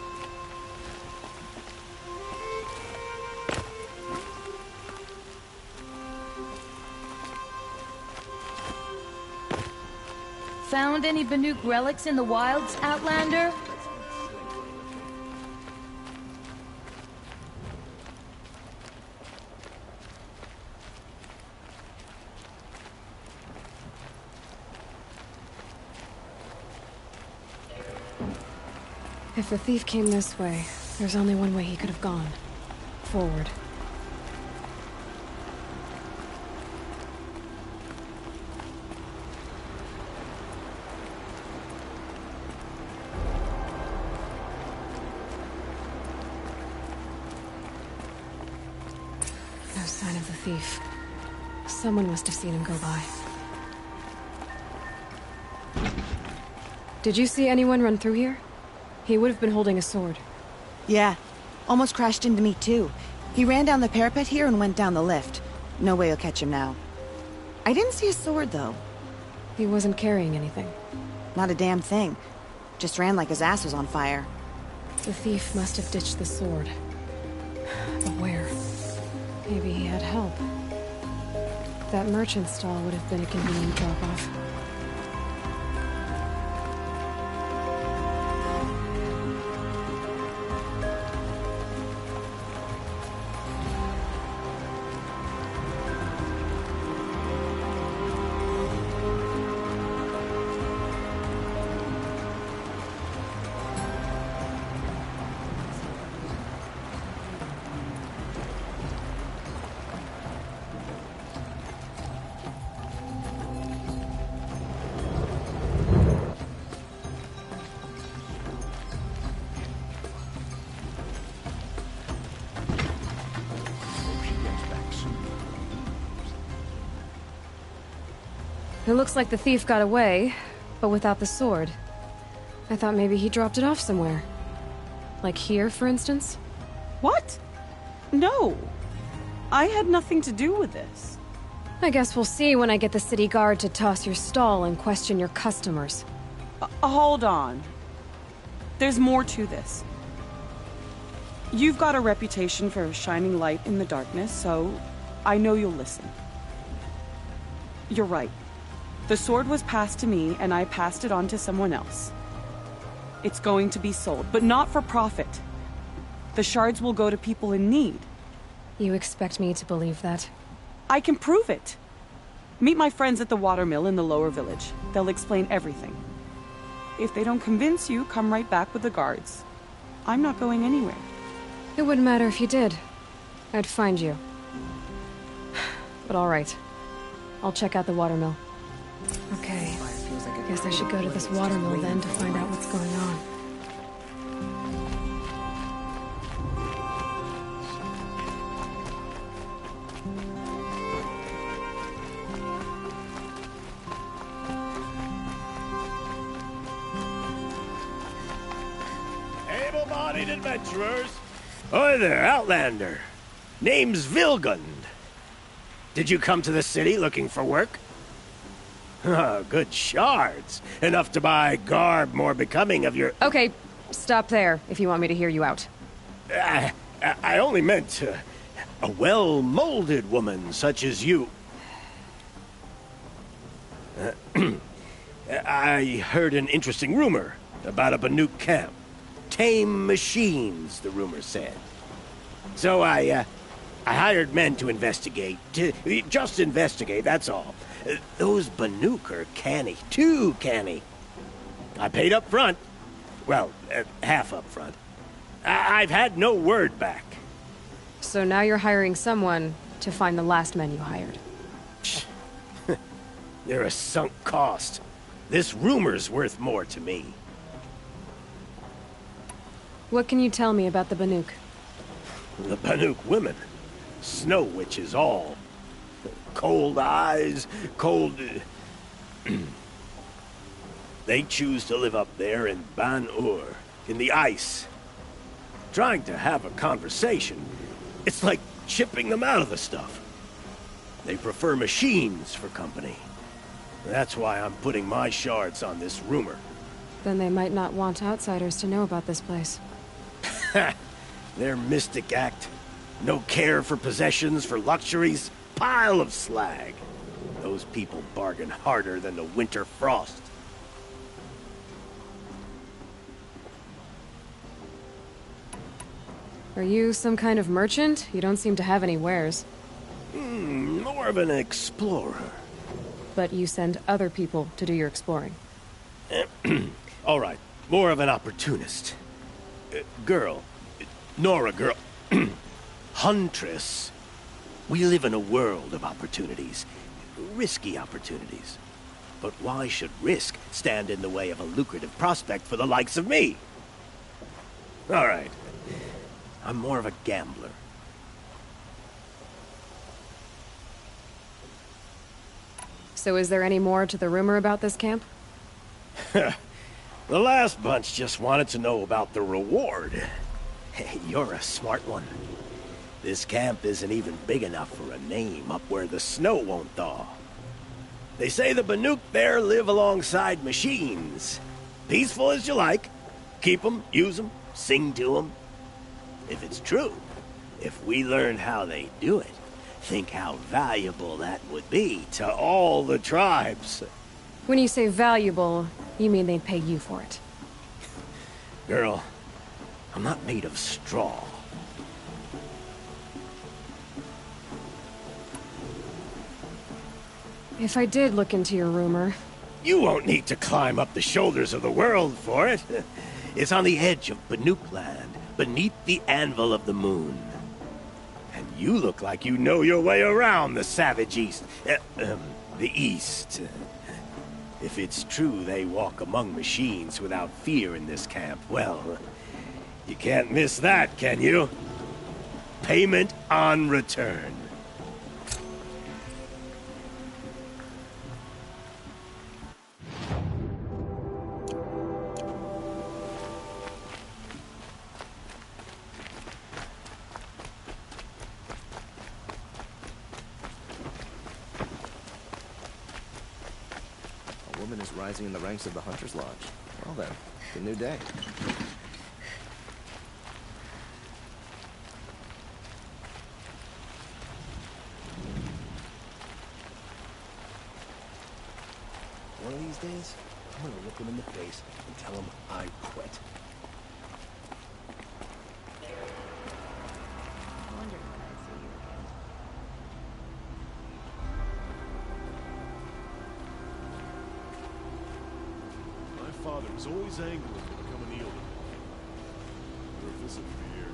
Found any Banuk relics in the wilds, Outlander? If the thief came this way, there's only one way he could have gone. Forward. No sign of the thief. Someone must have seen him go by. Did you see anyone run through here? He would have been holding a sword. Yeah, almost crashed into me too. He ran down the parapet here and went down the lift. No way you'll catch him now. I didn't see a sword, though. He wasn't carrying anything. Not a damn thing. Just ran like his ass was on fire. The thief must have ditched the sword. But where? Maybe he had help. That merchant stall would have been a convenient drop-off. It looks like the thief got away, but without the sword. I thought maybe he dropped it off somewhere. Like here, for instance? What? No. I had nothing to do with this. I guess we'll see when I get the city guard to toss your stall and question your customers. Hold on. There's more to this. You've got a reputation for shining light in the darkness, so I know you'll listen. You're right. The sword was passed to me, and I passed it on to someone else. It's going to be sold, but not for profit. The shards will go to people in need. You expect me to believe that? I can prove it. Meet my friends at the watermill in the lower village. They'll explain everything. If they don't convince you, come right back with the guards. I'm not going anywhere. It wouldn't matter if you did. I'd find you. But all right. I'll check out the watermill. Okay. Guess I should go to this watermill then to find out what's going on. Able-bodied adventurers. Hi there, Outlander. Name's Vilgund. Did you come to the city looking for work? Oh, good shards. Enough to buy garb more becoming of your... Okay, stop there if you want me to hear you out. I only meant a well-molded woman such as you. I heard an interesting rumor about a Banuk camp. Tame machines, the rumor said. So I hired men to investigate. Just investigate, that's all. Those Banuk are canny. Too canny. I paid up front. Well, half up front. I've had no word back. So now you're hiring someone to find the last men you hired. They're a sunk cost. This rumor's worth more to me. What can you tell me about the Banuk? The Banuk women. Snow witches all. Cold eyes, cold... They choose to live up there in Ban-Ur, in the ice. Trying to have a conversation, it's like chipping them out of the stuff. They prefer machines for company. That's why I'm putting my shards on this rumor. Then they might not want outsiders to know about this place. Their mystic act. No care for possessions, for luxuries. Pile of slag. Those people bargain harder than the winter frost. Are you some kind of merchant? You don't seem to have any wares. More of an explorer. But you send other people to do your exploring. All right, more of an opportunist. Girl. Nora girl. Huntress. We live in a world of opportunities. Risky opportunities. But why should risk stand in the way of a lucrative prospect for the likes of me? All right. I'm more of a gambler. So is there any more to the rumor about this camp? The last bunch just wanted to know about the reward. Hey, you're a smart one. This camp isn't even big enough for a name up where the snow won't thaw. They say the Banuk there live alongside machines. Peaceful as you like. Keep 'em, use 'em, sing to 'em. If it's true, if we learned how they do it, think how valuable that would be to all the tribes. When you say valuable, you mean they'd pay you for it. Girl, I'm not made of straw. If I did look into your rumor... You won't need to climb up the shoulders of the world for it. It's on the edge of Banuk land, beneath the anvil of the moon. And you look like you know your way around the savage east. The east. If it's true they walk among machines without fear in this camp, well, you can't miss that, can you? Payment on return. Rising in the ranks of the Hunter's Lodge. Well then, it's a new day. One of these days, I'm gonna look him in the face and tell him I quit. Father was always angling to become an Ealdon. For a visit here.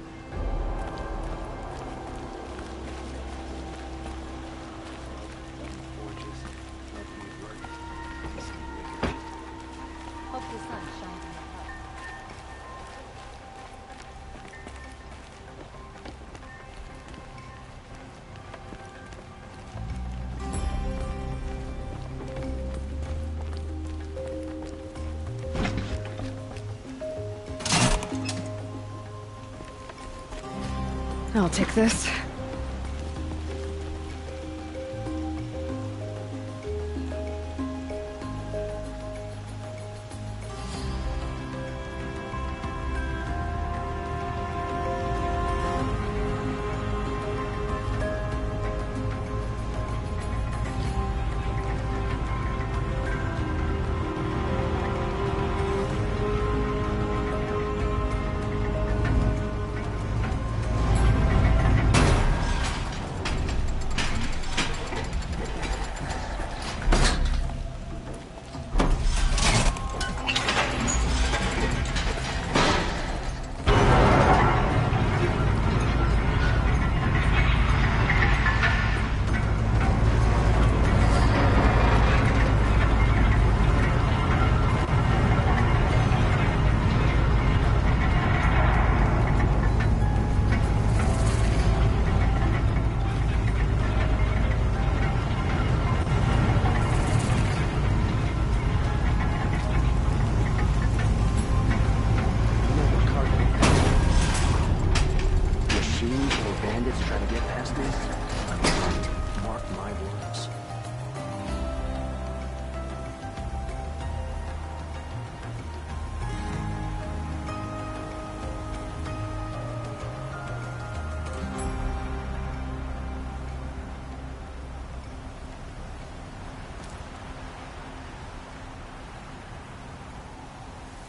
Hope the sun shines in the house. I'll take this.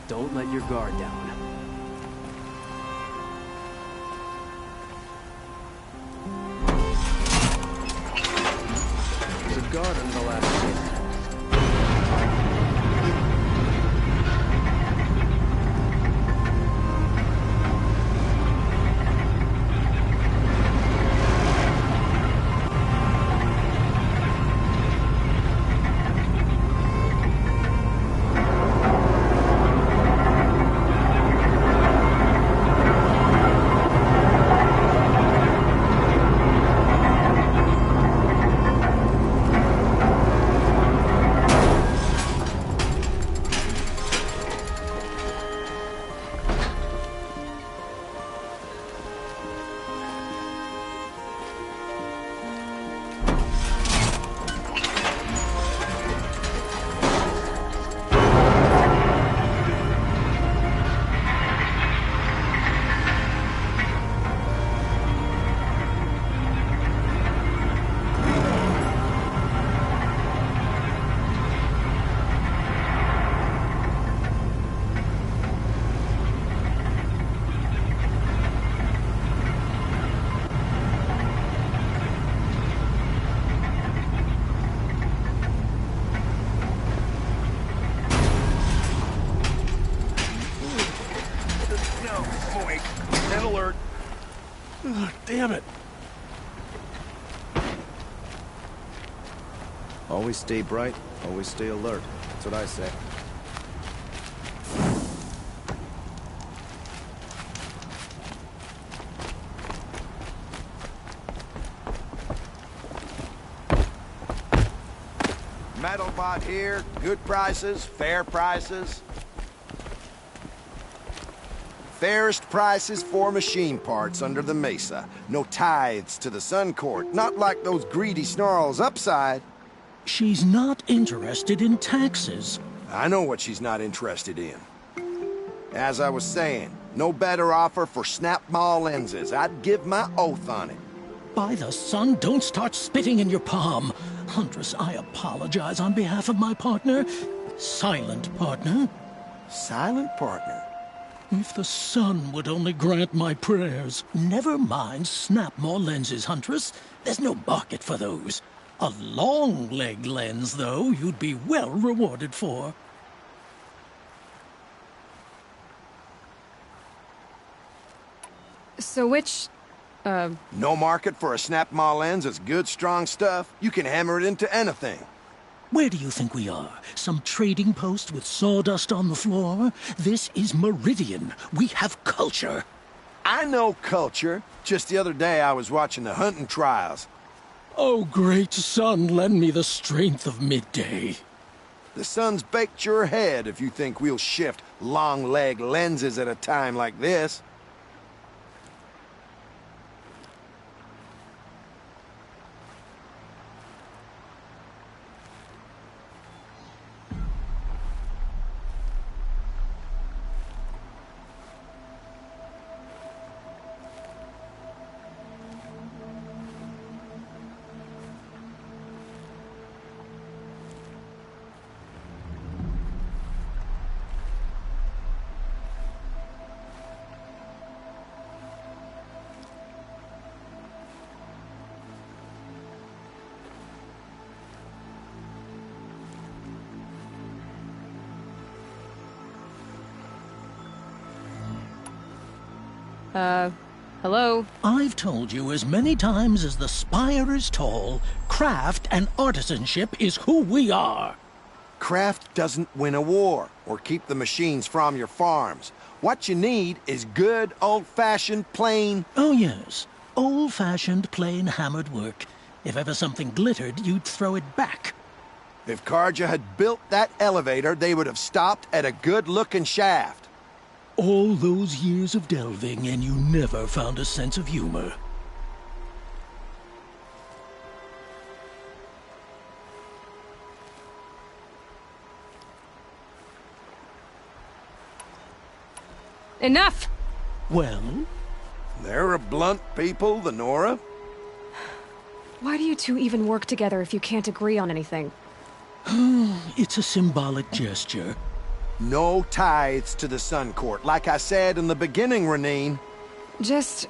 Don't let your guard down. There's a guard on the last gate. Damn it. Always stay bright, always stay alert. That's what I say. Metalbot here. Good prices, fair prices. Fairest prices for machine parts under the mesa. No tithes to the Sun Court. Not like those greedy snarls upside. She's not interested in taxes. I know what she's not interested in. As I was saying, no better offer for snap-maw lenses. I'd give my oath on it. By the sun, don't start spitting in your palm. Huntress, I apologize on behalf of my partner. Silent partner. Silent partner? If the sun would only grant my prayers. Never mind snap-maw lenses, Huntress. There's no market for those. A long-leg lens, though, you'd be well rewarded for. So which, No market for a snap-maw lens is good, strong stuff. You can hammer it into anything. Where do you think we are? Some trading post with sawdust on the floor? This is Meridian. We have culture. I know culture. Just the other day I was watching the hunting trials. Oh, great sun, lend me the strength of midday. The sun's baked your head if you think we'll shift long-leg lenses at a time like this. hello? I've told you as many times as the spire is tall, craft and artisanship is who we are. Craft doesn't win a war or keep the machines from your farms. What you need is good, old-fashioned, plain... Oh, yes. Old-fashioned, plain hammered work. If ever something glittered, you'd throw it back. If Carja had built that elevator, they would have stopped at a good-looking shaft. All those years of delving, and you never found a sense of humor. Enough! Well? They're a blunt people, the Nora. Why do you two even work together if you can't agree on anything? It's a symbolic gesture. No tithes to the Sun Court, like I said in the beginning, Renine. Just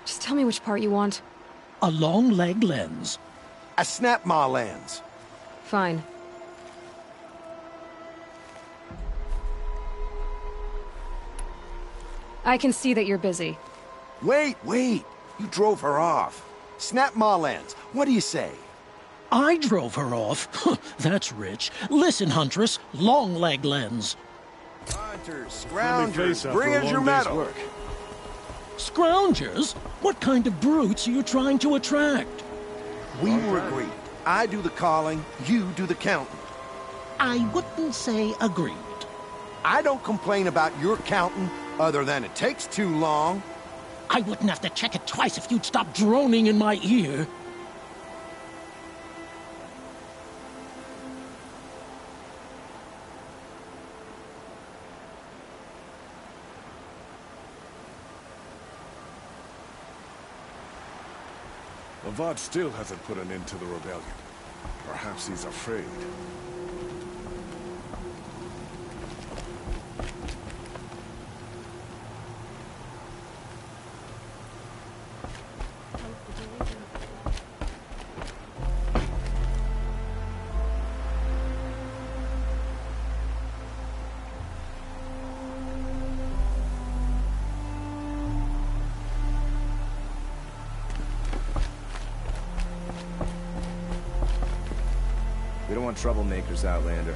tell me which part you want. A long-leg lens. A snap-maw lens. Fine. I can see that you're busy. Wait! You drove her off. Snap-maw lens, what do you say? I drove her off? That's rich. Listen, Huntress, long-leg lens. Hunters, scroungers, bring us your metal. Scroungers? What kind of brutes are you trying to attract? We were agreed. I do the calling, you do the counting. I wouldn't say agreed. I don't complain about your counting, other than it takes too long. I wouldn't have to check it twice if you'd stop droning in my ear. Avad still hasn't put an end to the rebellion. Perhaps he's afraid. want troublemakers, Outlander.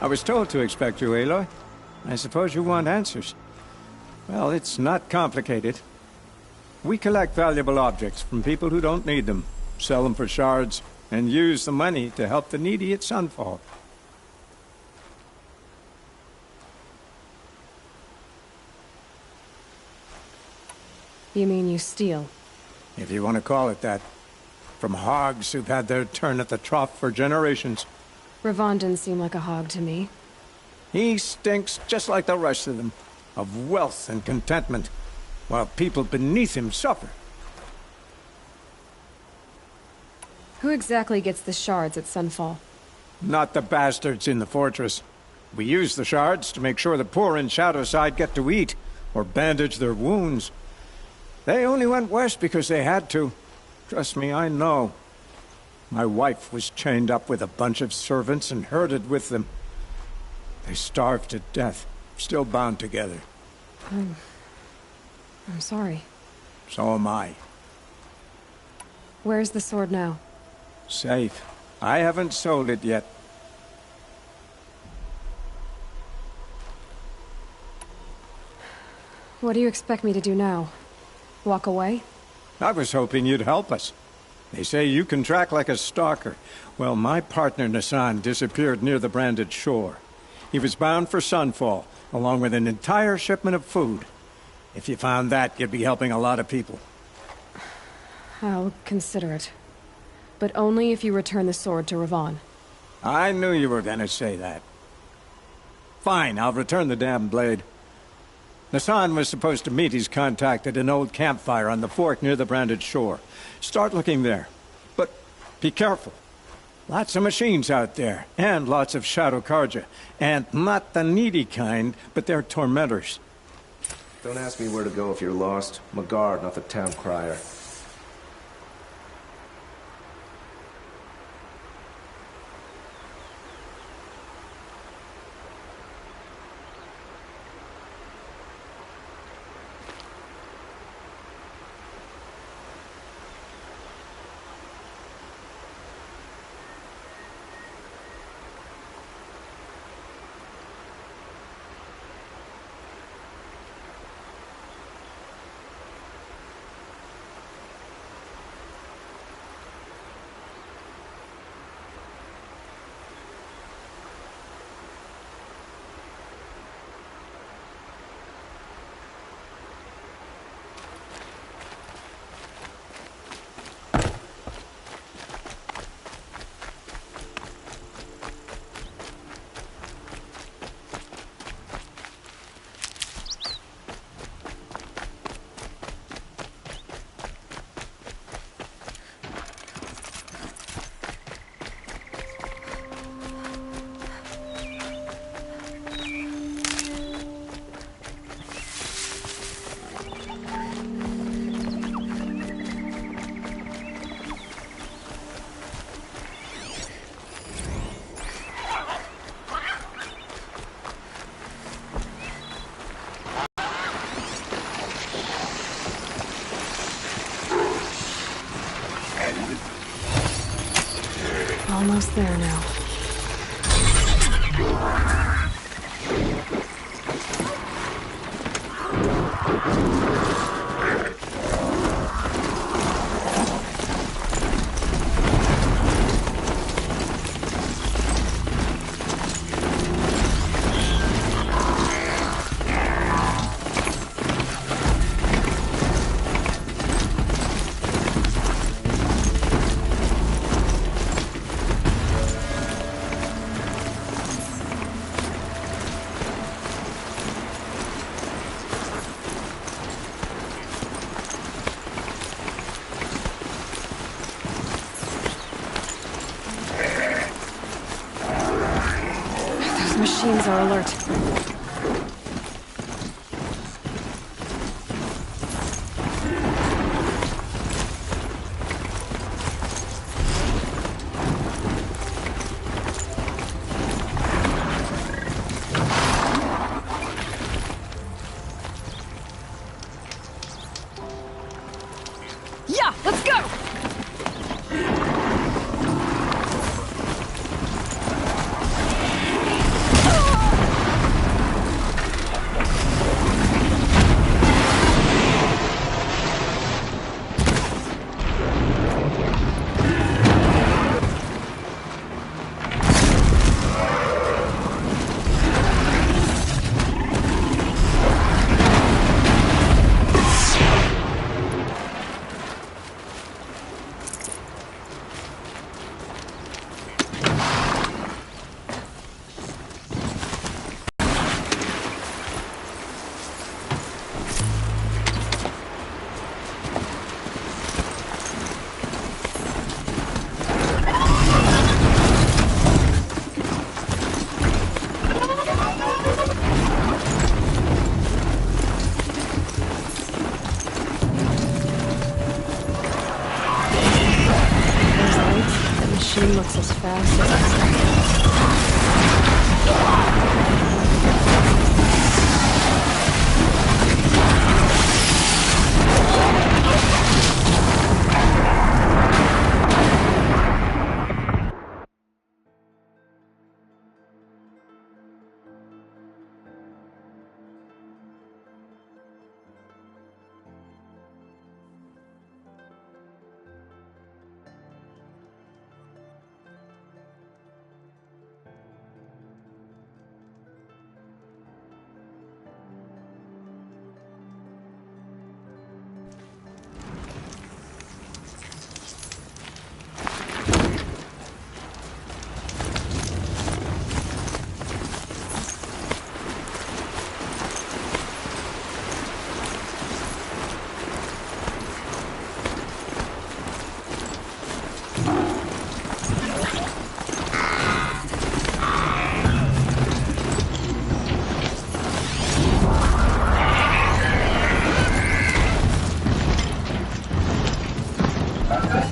I was told to expect you, Aloy. I suppose you want answers. Well, it's not complicated. We collect valuable objects from people who don't need them, sell them for shards, and use the money to help the needy at Sunfall. You mean you steal? If you want to call it that. From hogs who've had their turn at the trough for generations. Ravon didn't seem like a hog to me. He stinks just like the rest of them, of wealth and contentment, while people beneath him suffer. Who exactly gets the shards at Sunfall? Not the bastards in the fortress. We use the shards to make sure the poor in Shadowside get to eat, or bandage their wounds. They only went west because they had to. Trust me, I know. My wife was chained up with a bunch of servants and herded with them. They starved to death, still bound together. I'm sorry. So am I. Where's the sword now? Safe. I haven't sold it yet. What do you expect me to do now? Walk away? I was hoping you'd help us. They say you can track like a stalker. Well, my partner Nassan disappeared near the branded shore. He was bound for Sunfall, along with an entire shipment of food. If you found that, you'd be helping a lot of people. I'll consider it. But only if you return the sword to Ravon. I knew you were gonna say that. Fine, I'll return the damn blade. Nassan was supposed to meet his contact at an old campfire on the fork near the branded shore. Start looking there. But be careful. Lots of machines out there, and lots of Shadow Carja. And not the needy kind, but they're tormentors. Don't ask me where to go if you're lost. I'm a guard, not the town crier. Almost there now. Machines are alert. Yeah, let's go! She looks as fast as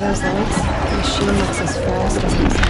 those lights. The machine looks as fast as it's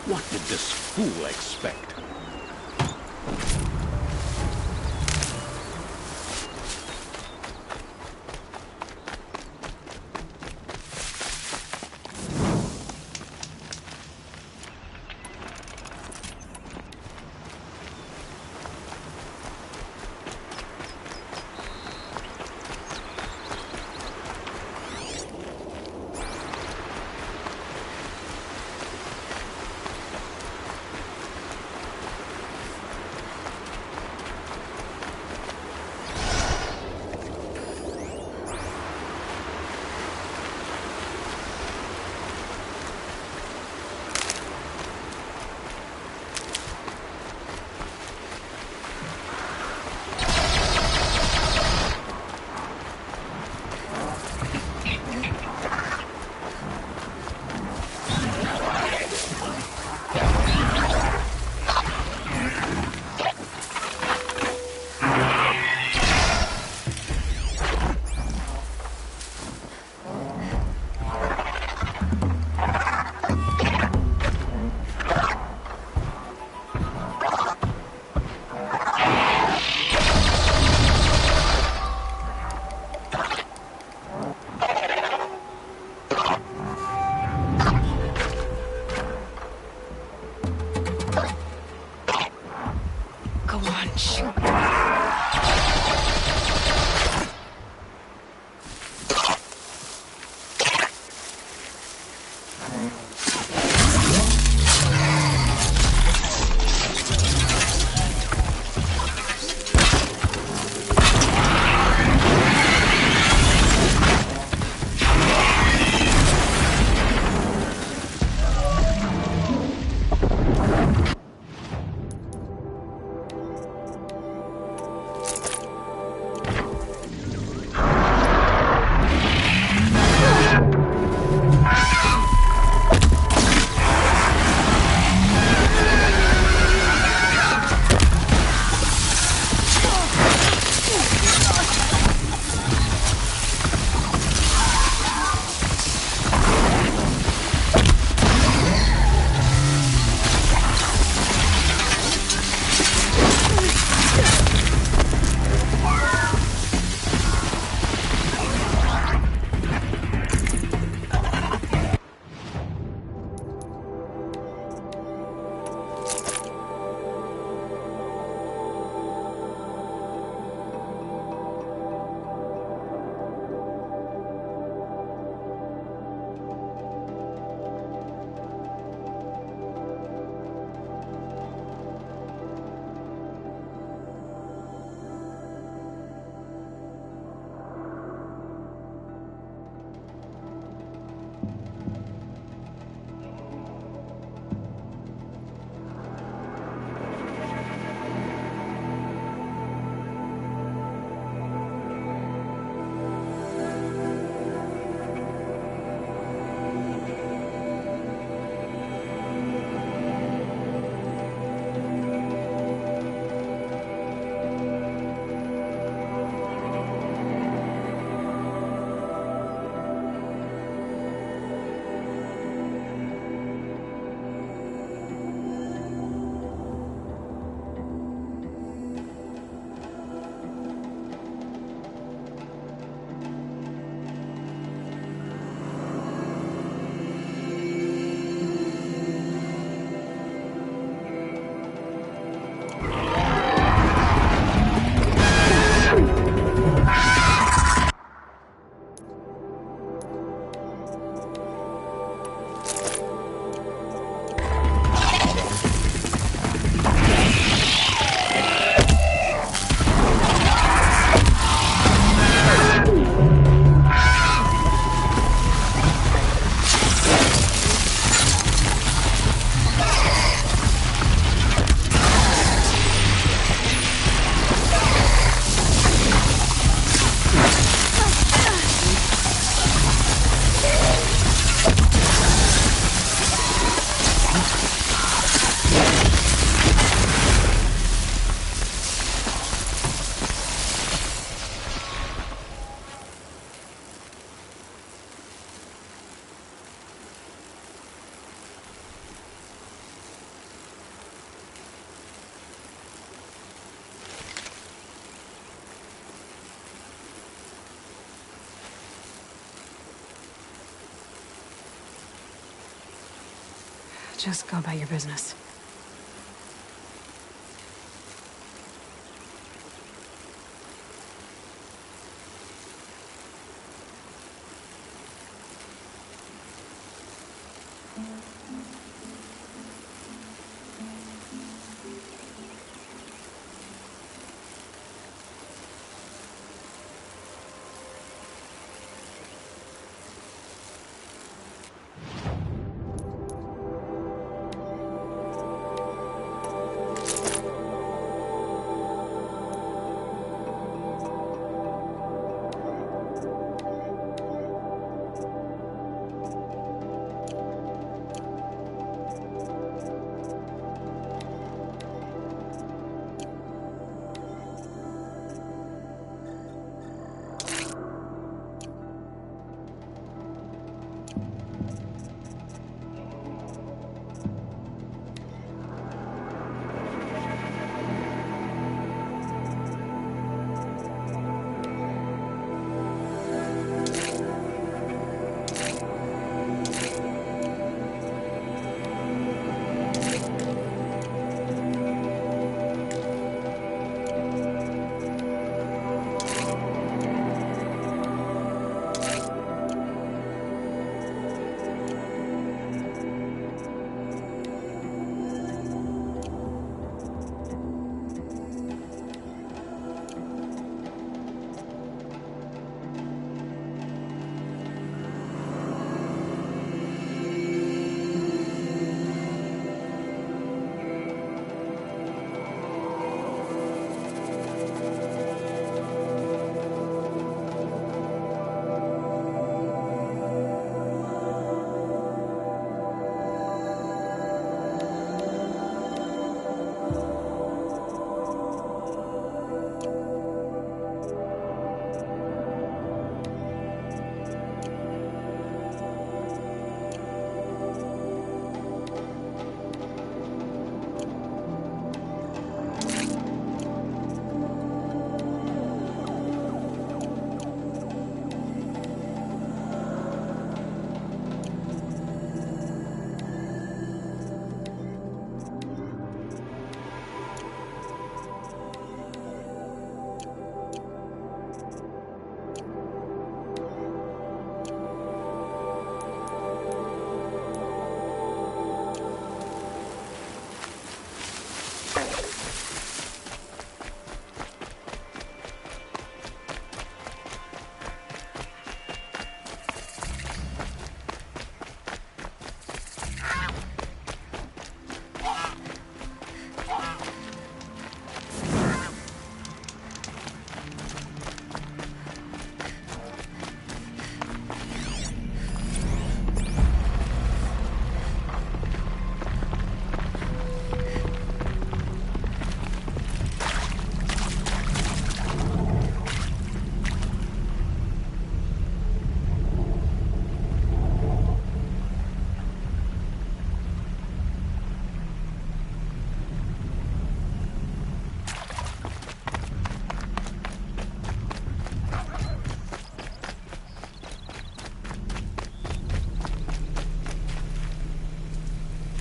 What did this fool expect? Just go about your business.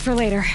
For later.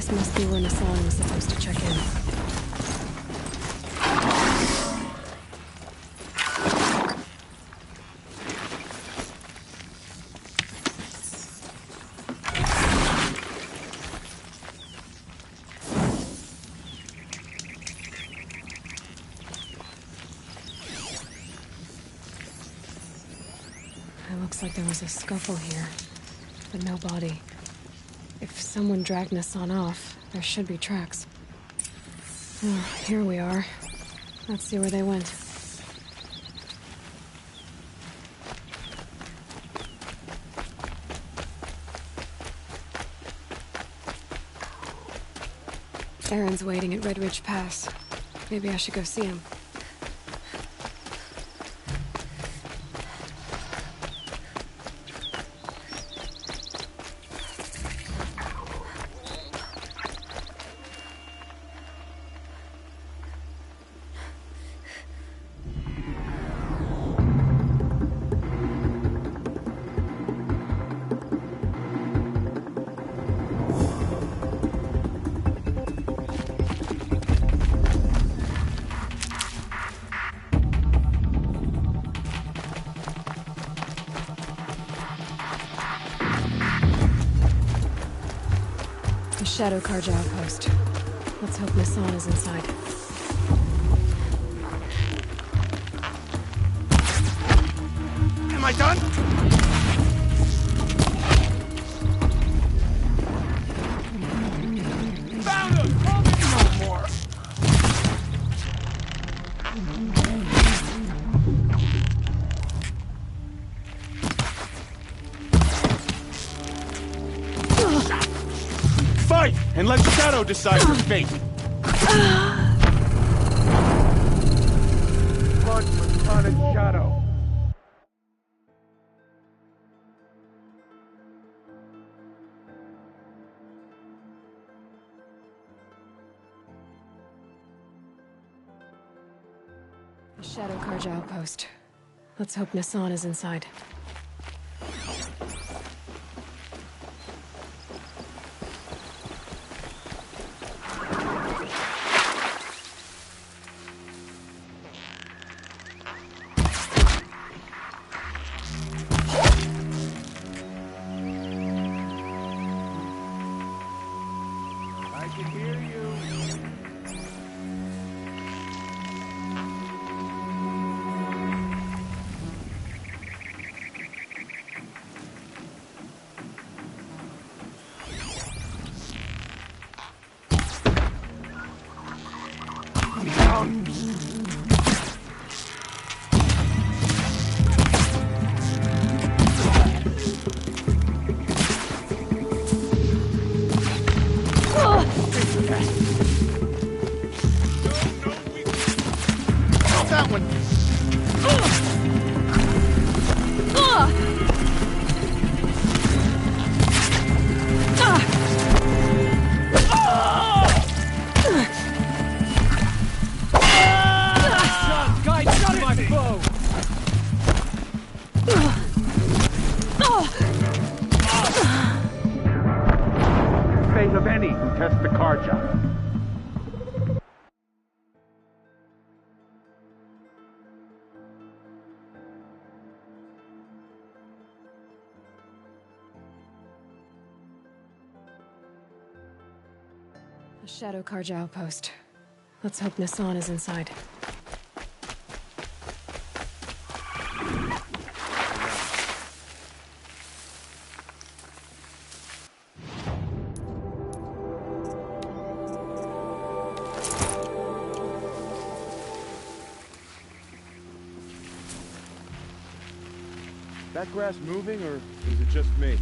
This must be where Nassan was supposed to check in. It looks like there was a scuffle here, but no body. If someone dragged Nassan off, there should be tracks. Oh, here we are. Let's see where they went. Aaron's waiting at Red Ridge Pass. Maybe I should go see him. Shadow Karja outpost. Let's hope Nassan is inside. Am I done? Found him! No more! Fight! And let Shadow decide your fate! Hunt with Tarnished Shadow. The Shadow Karja outpost. Let's hope Nassan is inside. Fate of any who test the Karja. The Shadow Karja outpost. Let's hope Nassan is inside. That grass moving, or is it just me?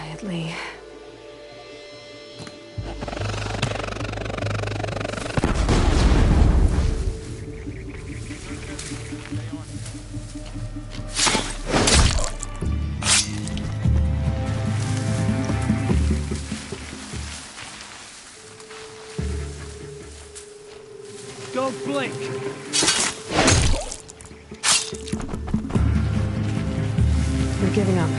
quietly. Don't blink! We're giving up.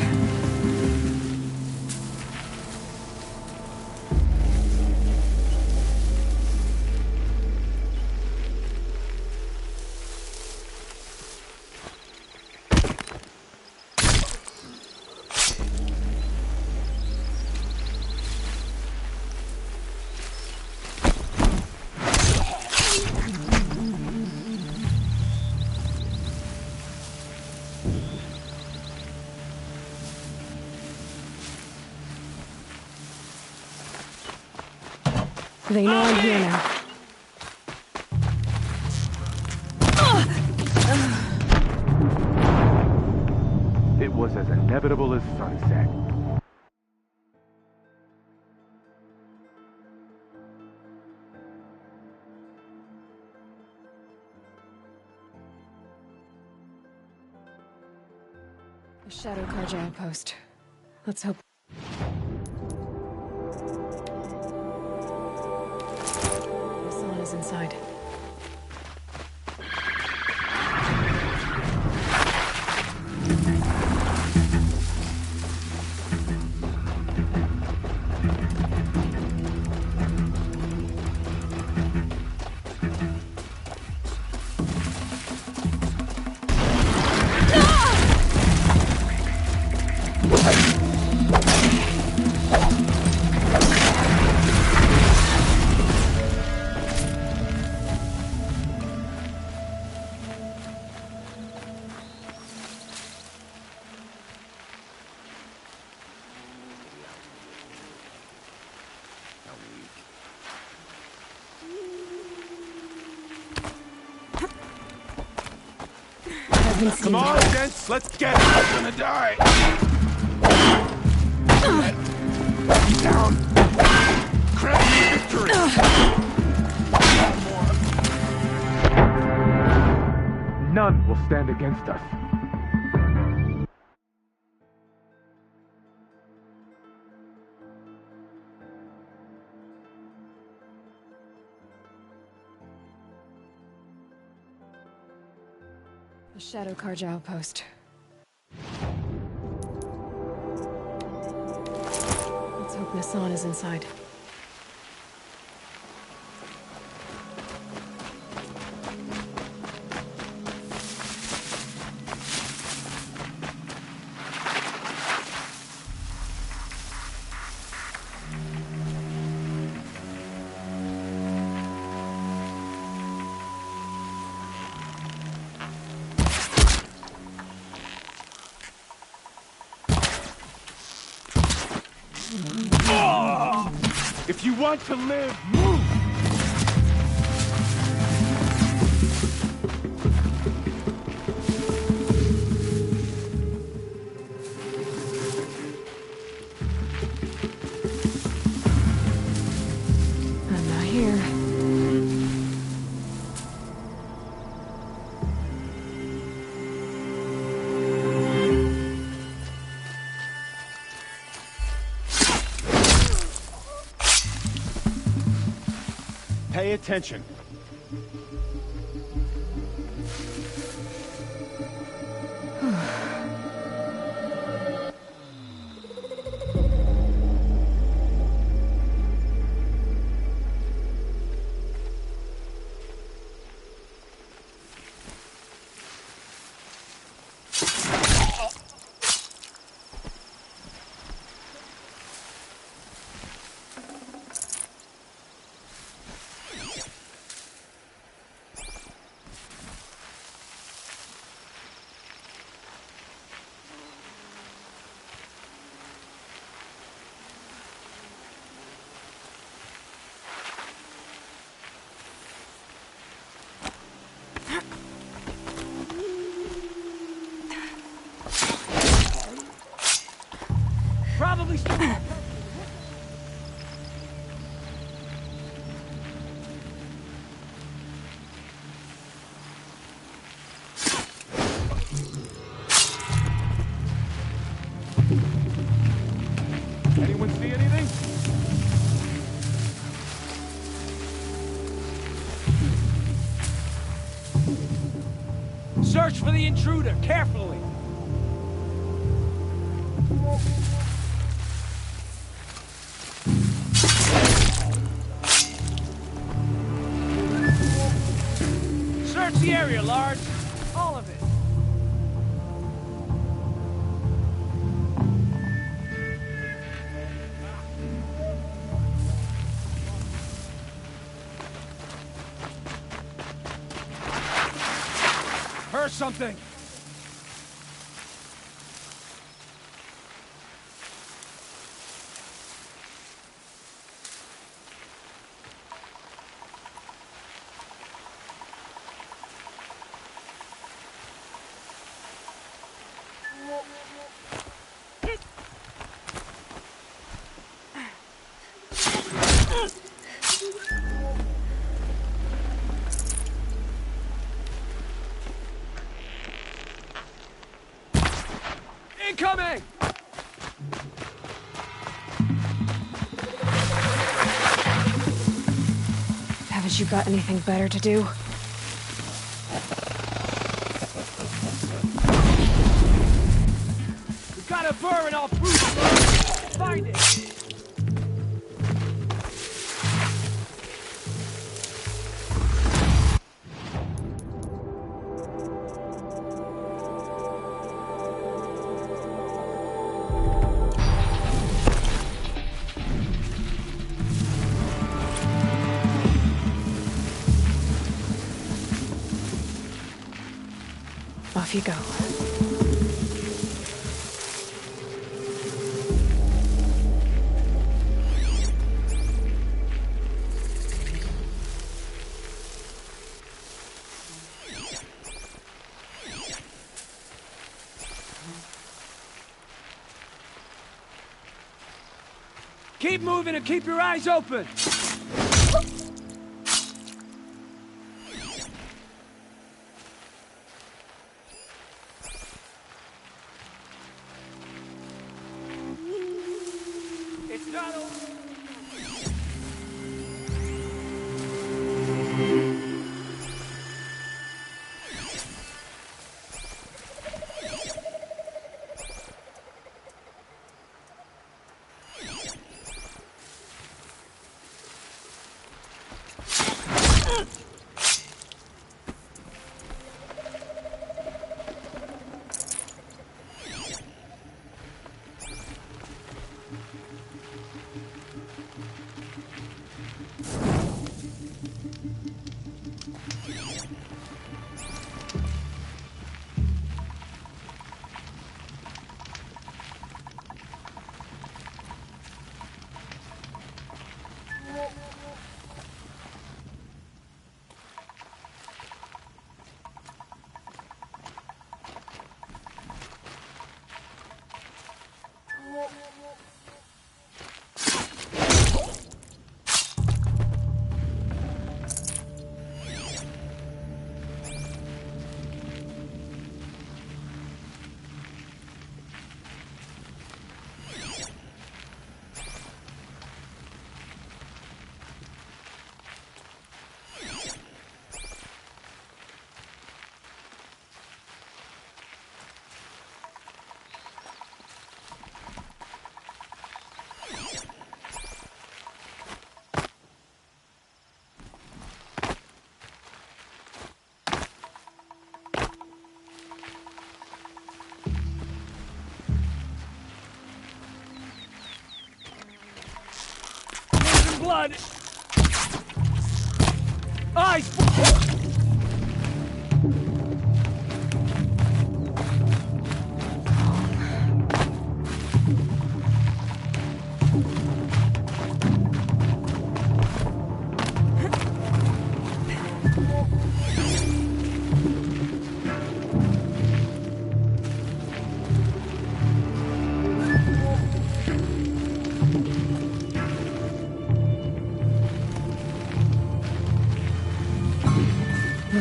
They know I'm here now. It was as inevitable as sunset. The Shadow Carja outpost. Let's hope. Hassan is inside. Come on, gents, let's get it. I'm gonna die. Down. Crazy victory. None will stand against us. The Shadow Carja outpost. Let's hope Hassan is inside. If you want to live, move! I'm not here. Pay attention. probably still... Anyone see anything? Search for the intruder, carefully. Search the area, Large. All of it. Heard something. Incoming! Haven't you got anything better to do? We got a burr off Bruce. Find it. Off you go. Keep moving and keep your eyes open. It's not over. Blood! Eyes!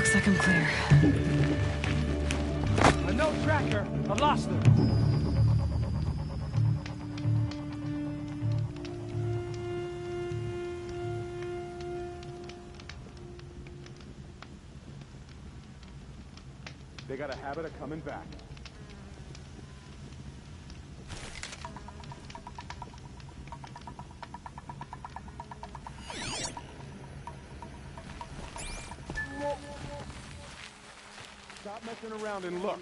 Looks like I'm clear. A no tracker. I've lost them. They got a habit of coming back. Stop messing around and look.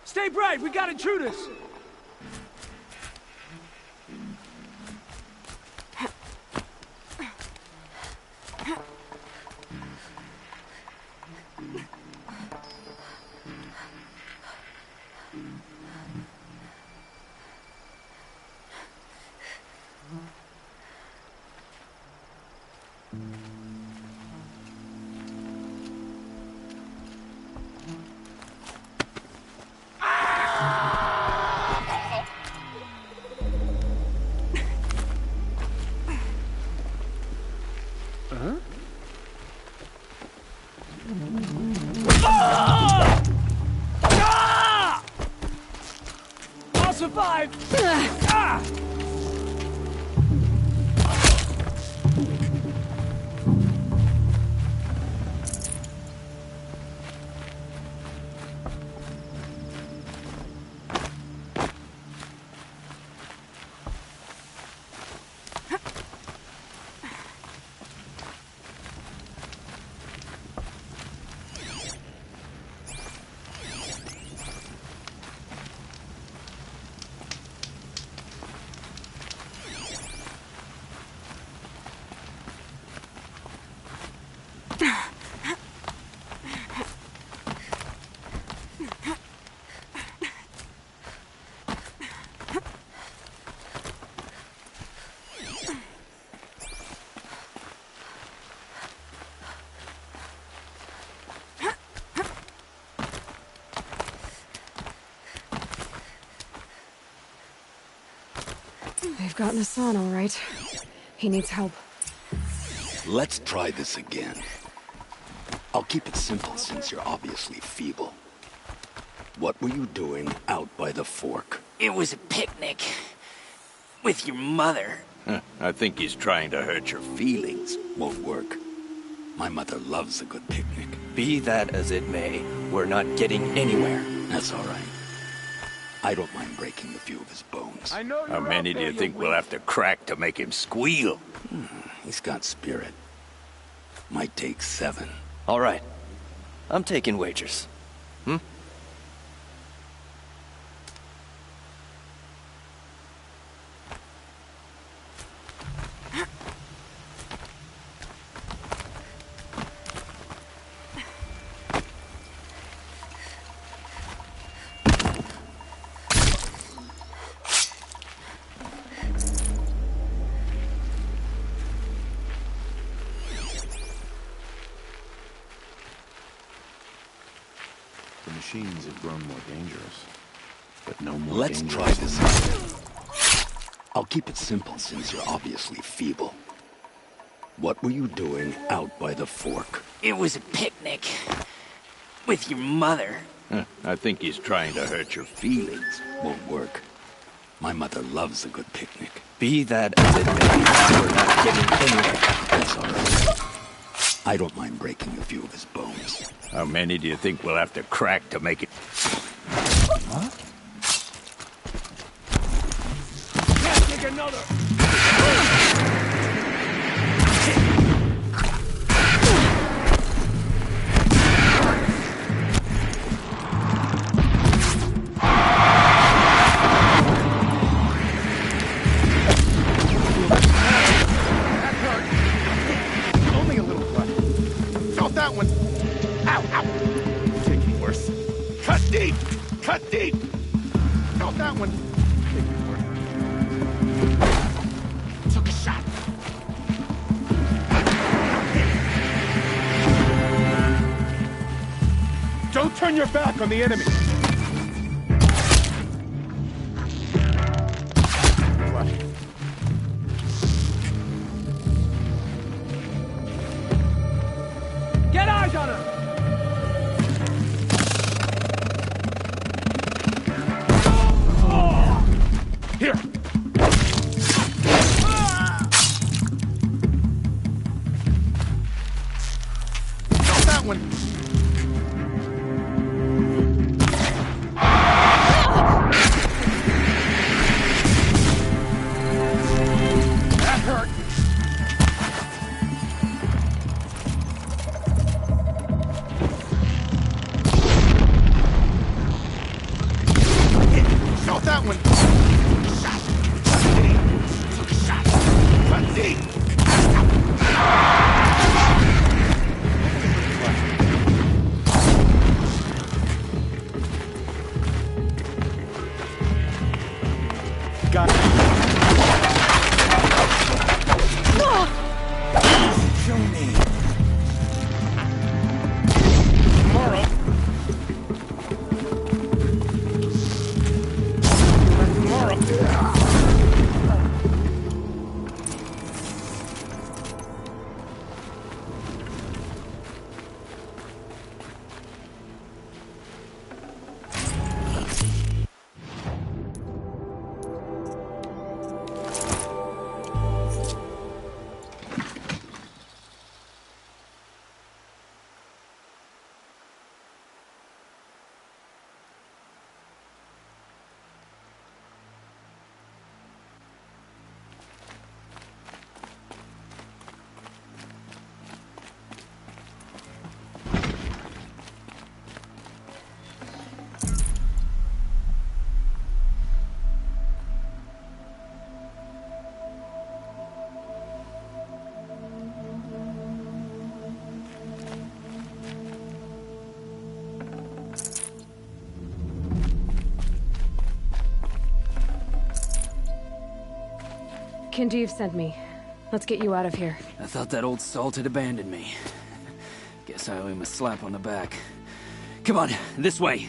Stay bright, we got intruders! I'll survive! Ah! They've gotten Hassan, all right. He needs help. Let's try this again. I'll keep it simple since you're obviously feeble. What were you doing out by the fork? It was a picnic. With your mother. I think he's trying to hurt your feelings. Won't work. My mother loves a good picnic. Be that as it may, we're not getting anywhere. That's all right. I don't mind breaking a few of his bones. How many do you think we'll have to crack to make him squeal? He's got spirit. Might take 7. All right. I'm taking wagers. The machines have grown more dangerous, but no more Let's try dangerous. this again. I'll keep it simple since you're obviously feeble. What were you doing out by the fork? It was a picnic. With your mother. I think he's trying to hurt your feelings. Won't work. My mother loves a good picnic. Be that as it may, we're not getting anywhere. That's all right. I don't mind breaking a few of his bones. How many do you think we'll have to crack to make it? Huh? Can't take another! Cut deep! Not that one! Took a shot. Don't turn! turn your back on the enemy. Get eyes on her! Here! Got that one! That hurt! Got that one! Got it. Show me. Tomorrow. Tomorrow. Kinjeev sent me. Let's get you out of here. I thought that old salt had abandoned me. Guess I owe him a slap on the back. Come on, this way.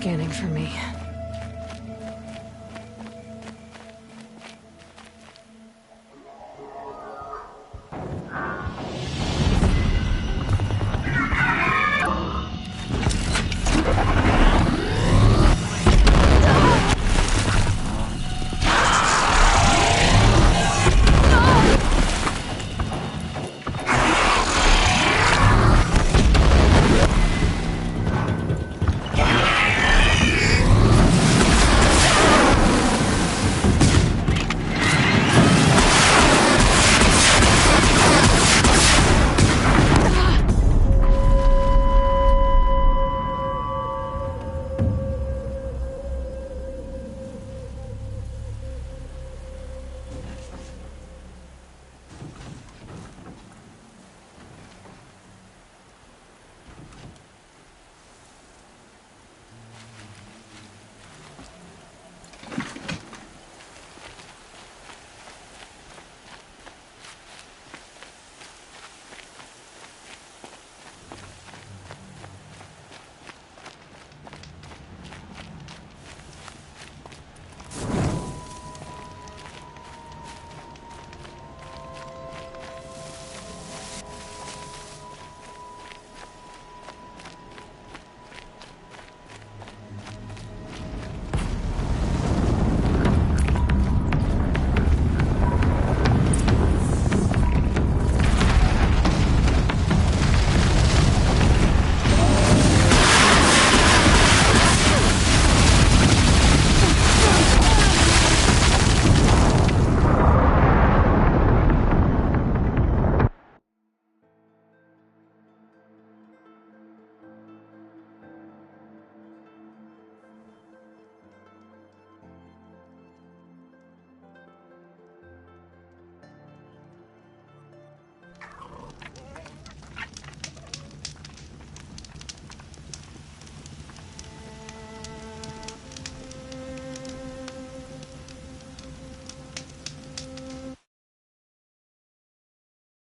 scanning for me.